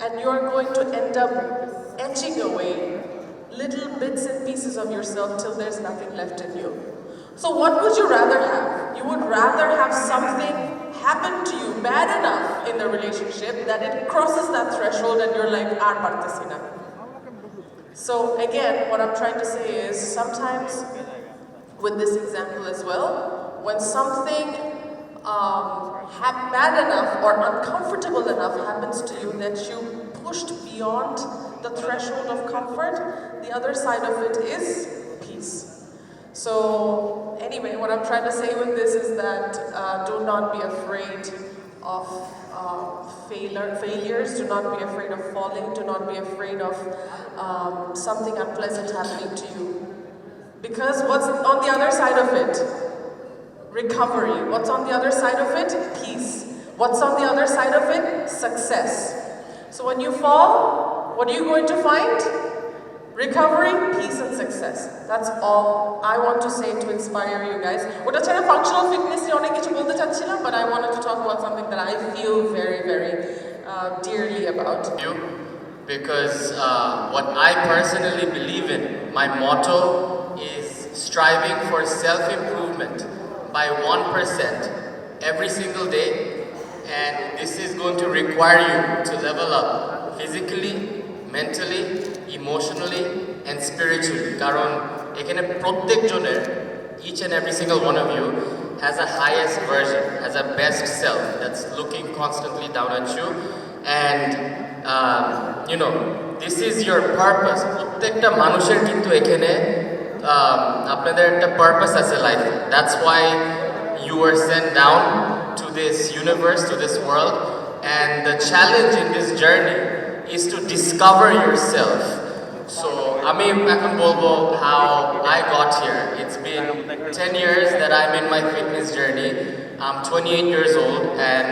and you are going to end up etching away little bits and pieces of yourself till there's nothing left in you. So what would you rather have? You would rather have something happen to you bad enough in the relationship that it crosses that threshold and you're like, "Ar partesi na." So again, what I'm trying to say is, sometimes with this example as well, when something bad enough or uncomfortable enough happens to you that you pushed beyond the threshold of comfort, the other side of it is peace. So anyway, what I'm trying to say with this is that do not be afraid of failures, do not be afraid of falling, do not be afraid of something unpleasant happening to you. Because what's on the other side of it? Recovery. What's on the other side of it? Peace. What's on the other side of it? Success. So when you fall, what are you going to find? Recovery, peace, and success. That's all I want to say to inspire you guys. ওটা ছাড়া functional fitness নিয়ে অনেক কিছু বলতে চাচ্ছিলাম, but I wanted to talk about something that I feel very, very dearly about. Because what I personally believe in, my motto is striving for self-improvement by 1% every single day, and this is going to require you to level up physically, mentally, emotionally, and spiritually. কারণ এখানে প্রত্যেকজনের, each and every single one of you has a highest version, has a best self that's looking constantly down at you, and you know, this is your purpose. প্রত্যেকটা মানুষের কিন্তু এখানে আপনাদের একটা purpose আছে লাইফে। That's why you were sent down to this universe, to this world, and the challenge in this journey is to discover yourself. So আমি এখন বলবো how I got here. It's been 10 years that I'm in my fitness journey. I'm 28 years old, and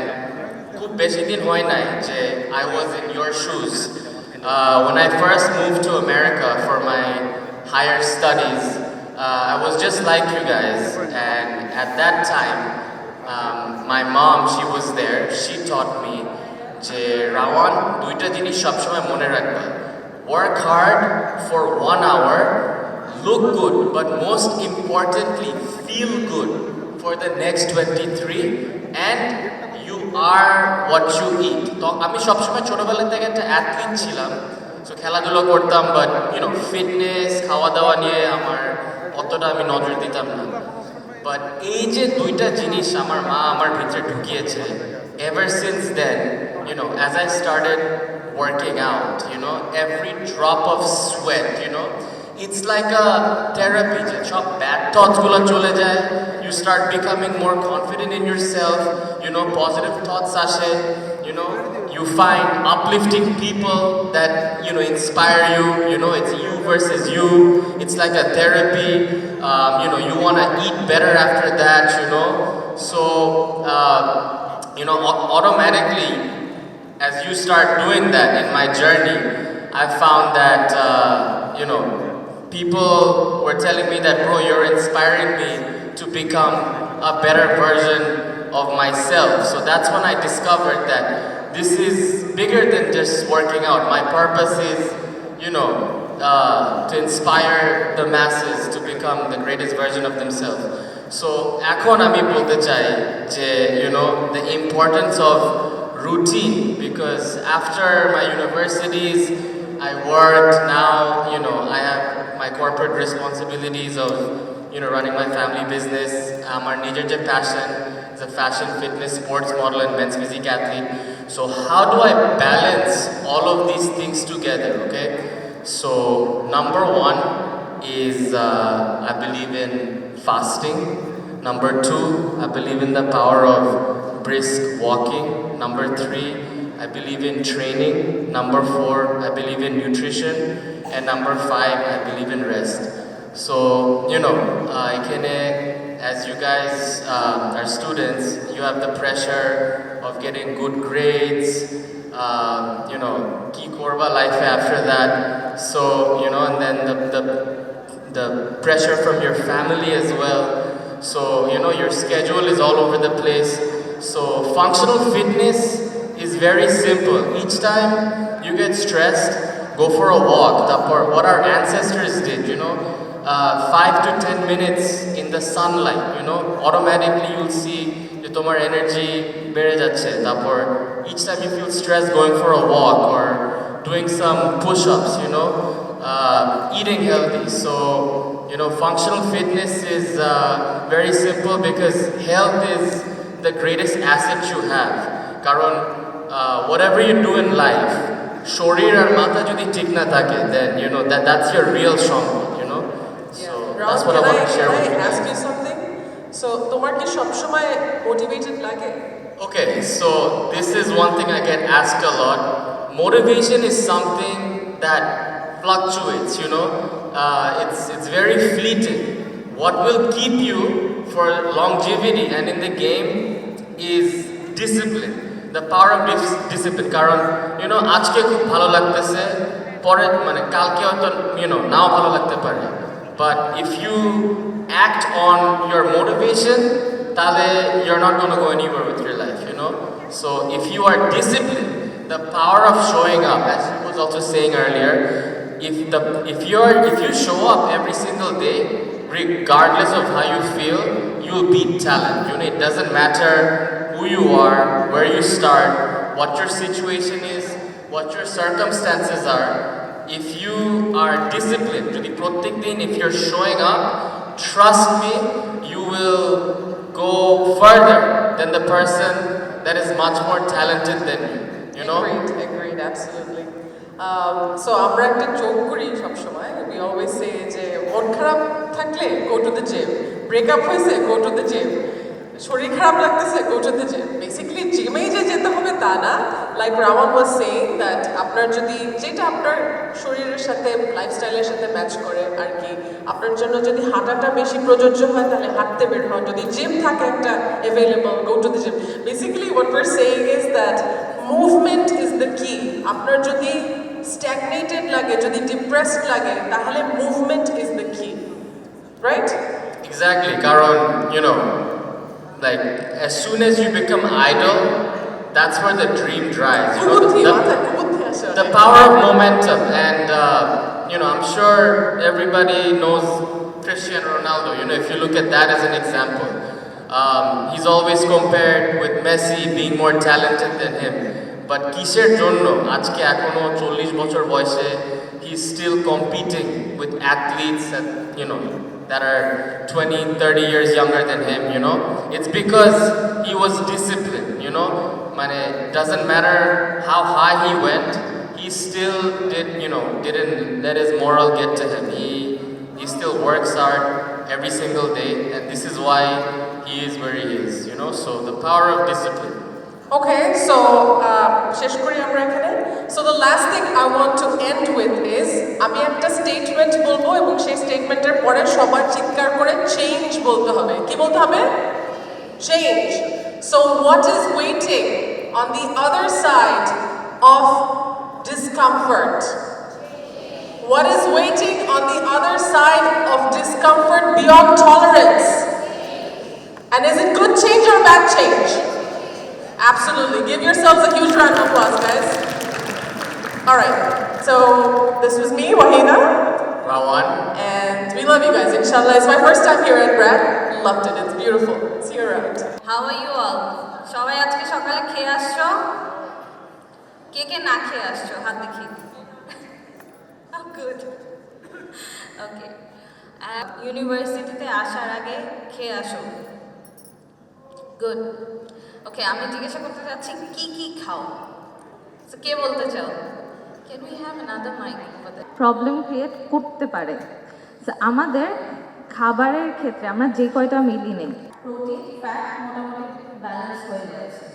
খুব বেশি দিন হয় নাই যে I was in your shoes. When I first moved to America for my higher studies, I was just like you guys, and at that time my mom, she was there. She taught me যে রাওয়ান, দুইটা জিনিস সবসময় মনে রাখবা, work hard for 1 hour, look good, but most importantly feel good for the next 23, and you are what you eat. তো আমি সবসময় ছোটবেলা থেকে একটা অ্যাথলিট ছিলাম, সো খেলাধুলা করতাম, বাট ইউ নো ফিটনেস, খাওয়া দাওয়া নিয়ে আমার অতটা আমি নজর দিতাম না। বাট এই যে দুইটা জিনিস আমার মা আমার ভিতরে ঢুকিয়েছে, ever since then, you know, as I started working out, you know, every drop of sweat, you know, it's like a therapy. যে সব bad thoughts গুলো চলে যায়, you start becoming more confident in yourself, you know, positive thoughts আসে, you know, you find uplifting people that, you know, inspire you, you know, it's you versus you, it's like a therapy, you know, you want to eat better after that, you know, so you know, automatically as you start doing that in my journey, I found that you know, people were telling me that, bro, you're inspiring me to become a better version of myself. So that's when I discovered that this is bigger than just working out. My purpose is, you know, to inspire the masses to become the greatest version of themselves. So এখন আমি বলতে চাই যে the importance of routine, because after my universities I worked, now I have my corporate responsibilities of running my family business. Our নিজের যে passion is a fashion, fitness, sports model and men's physique athlete. So how do I balance all of these things together, okay? So number one is I believe in fasting. Number two, I believe in the power of brisk walking. Number three, I believe in training. Number four, I believe in nutrition. And number five, I believe in rest. So, as you guys are students, you have the pressure of getting good grades, ki korba life after that. So, and then the pressure from your family as well. So, your schedule is all over the place. So, functional fitness is very simple. Each time you get stressed, go for a walk. What our ancestors did, 5 to 10 minutes in the sunlight, automatically you'll see that your energy bere jacche. Each time you feel stressed, going for a walk or doing some push-ups, eating healthy. So, functional fitness is very simple because health is the greatest asset you have. Karon, whatever you do in life, shorir ar matha jodi thik na thake, then that's your real stronghold, So that's what I want to share with you. Can I ask you something? So, tomar ki sob shomoy motivated lage? Okay, so this is one thing I get asked a lot. Motivation is something that fluctuates, it's very fleeting. What will keep you for longevity and in the game is discipline, the power of discipline. Karon আজকে খুব ভালো লাগতেছে, পরে কালকে হয়তো নাও ভালো লাগতে পারে, but if you act on your motivation, তাহলে you're not going to go anywhere with your life, So if you are disciplined, the power of showing up, as he was also saying earlier, if you show up every single day, regardless of how you feel, you'll beat talent. It doesn't matter who you are, where you start, what your situation is, what your circumstances are. If you are disciplined, if you're showing up, trust me, you will go further than the person that is much more talented than you. Agreed, absolutely. So আমরা একটা joke করি সব সময়, we always say যে মন খারাপ থাকলে go to the gym, breakup হয়েছে go to the gym, শরীর খারাপ লাগতেছে go to the gym. Basically জিমেই যে যেতে হবে তা না, like Raman was saying that আপনার যদি যেটা আপনার শরীরের সাথে লাইফস্টাইলের সাথে ম্যাচ করে আর কি, আপনার জন্য যদি হাঁটাটা বেশি প্রযোজ্য হয় তাহলে হাঁটতে বের হন, যদি জিম থাকে একটা available, go to the gym. Basically what we're saying is that movement is the key. আপনার যদি stagnated lage, jodi depressed lage, tahale movement is the key, right? Exactly, karon like as soon as you become idle, that's where the dream dies. The power of momentum, and I'm sure everybody knows Cristiano Ronaldo. If you look at that as an example, he's always compared with Messi being more talented than him. But কিসের জন্য আজকে এখনো 40 বছর বয়সে he's still competing with athletes that are 20, 30 years younger than him, It's because he was disciplined, It doesn't matter how high he went, he still didn't let his moral get to him. He still works hard every single day, and this is why he is where he is, So the power of discipline. Okay, so so the last thing I want to end with is আমি একটা statement বলবো এবং সেই স্টেটমেন্টের পরে সবার চিৎকার করে চেঞ্জ বলতে হবে। কি বলতে হবে? Change. So what is waiting on the other side of discomfort? What is waiting on the other side of discomfort beyond tolerance? And is it good change or bad change? Absolutely. Give yourselves a huge round of applause, guys. All right. So this was me, Wahina. Rawan. And we love you guys. Inshallah, it's my first time here at Brac. Loved it. It's beautiful. See you around. How are you all? সবাই আজকে সকালে খেয়ে আসছো? কে কে না খেয়ে আসছো? হাত দেখি। Oh, good. Okay. ইউনিভার্সিটিতে আসার আগে খেয়ে আসো। Good. Okay, আমি জিজ্ঞাসা করতে চাচ্ছি কি কি খাও? So কে বলতে চাও? Can we have another mic over there? Problem create করতে পারে। So আমাদের খাবারের ক্ষেত্রে আমরা যে কয়টা মিলি নেই প্রোটিন ফ্যাট মোটামুটি ব্যালেন্স হয়ে যাচ্ছে,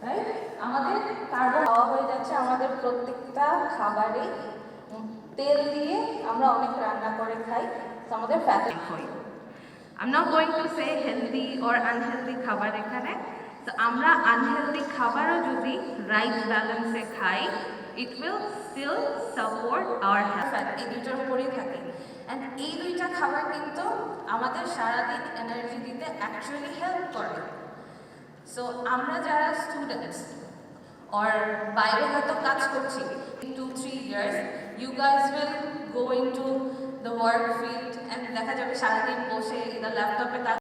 রাইট? আমাদের কার্বন খাওয়া হয়ে যাচ্ছে আমাদের প্রত্যেকটা খাবারে তেল দিয়ে আমরা অনেক রান্না করে খাই, তো আমাদের ফ্যাট হয়। I'm not going to say healthy or unhealthy খাবার এখানে। তো আমরা আনহেলদি খাবারও যদি রাইট ব্যালেন্সে খাই, it will still support our health. এই দুইটার উপরেই থাকে, অ্যান্ড এই দুইটা খাবার কিন্তু আমাদের সারাদিন এনার্জি দিতে অ্যাকচুয়ালি হেল্প করে। সো আমরা যারা স্টুডেন্টস or বাইরে হয়তো কাজ করছি, in 2-3 years you guys will go into the work field and দেখা যাবে সারাদিন বসে ল্যাপটপে কাজ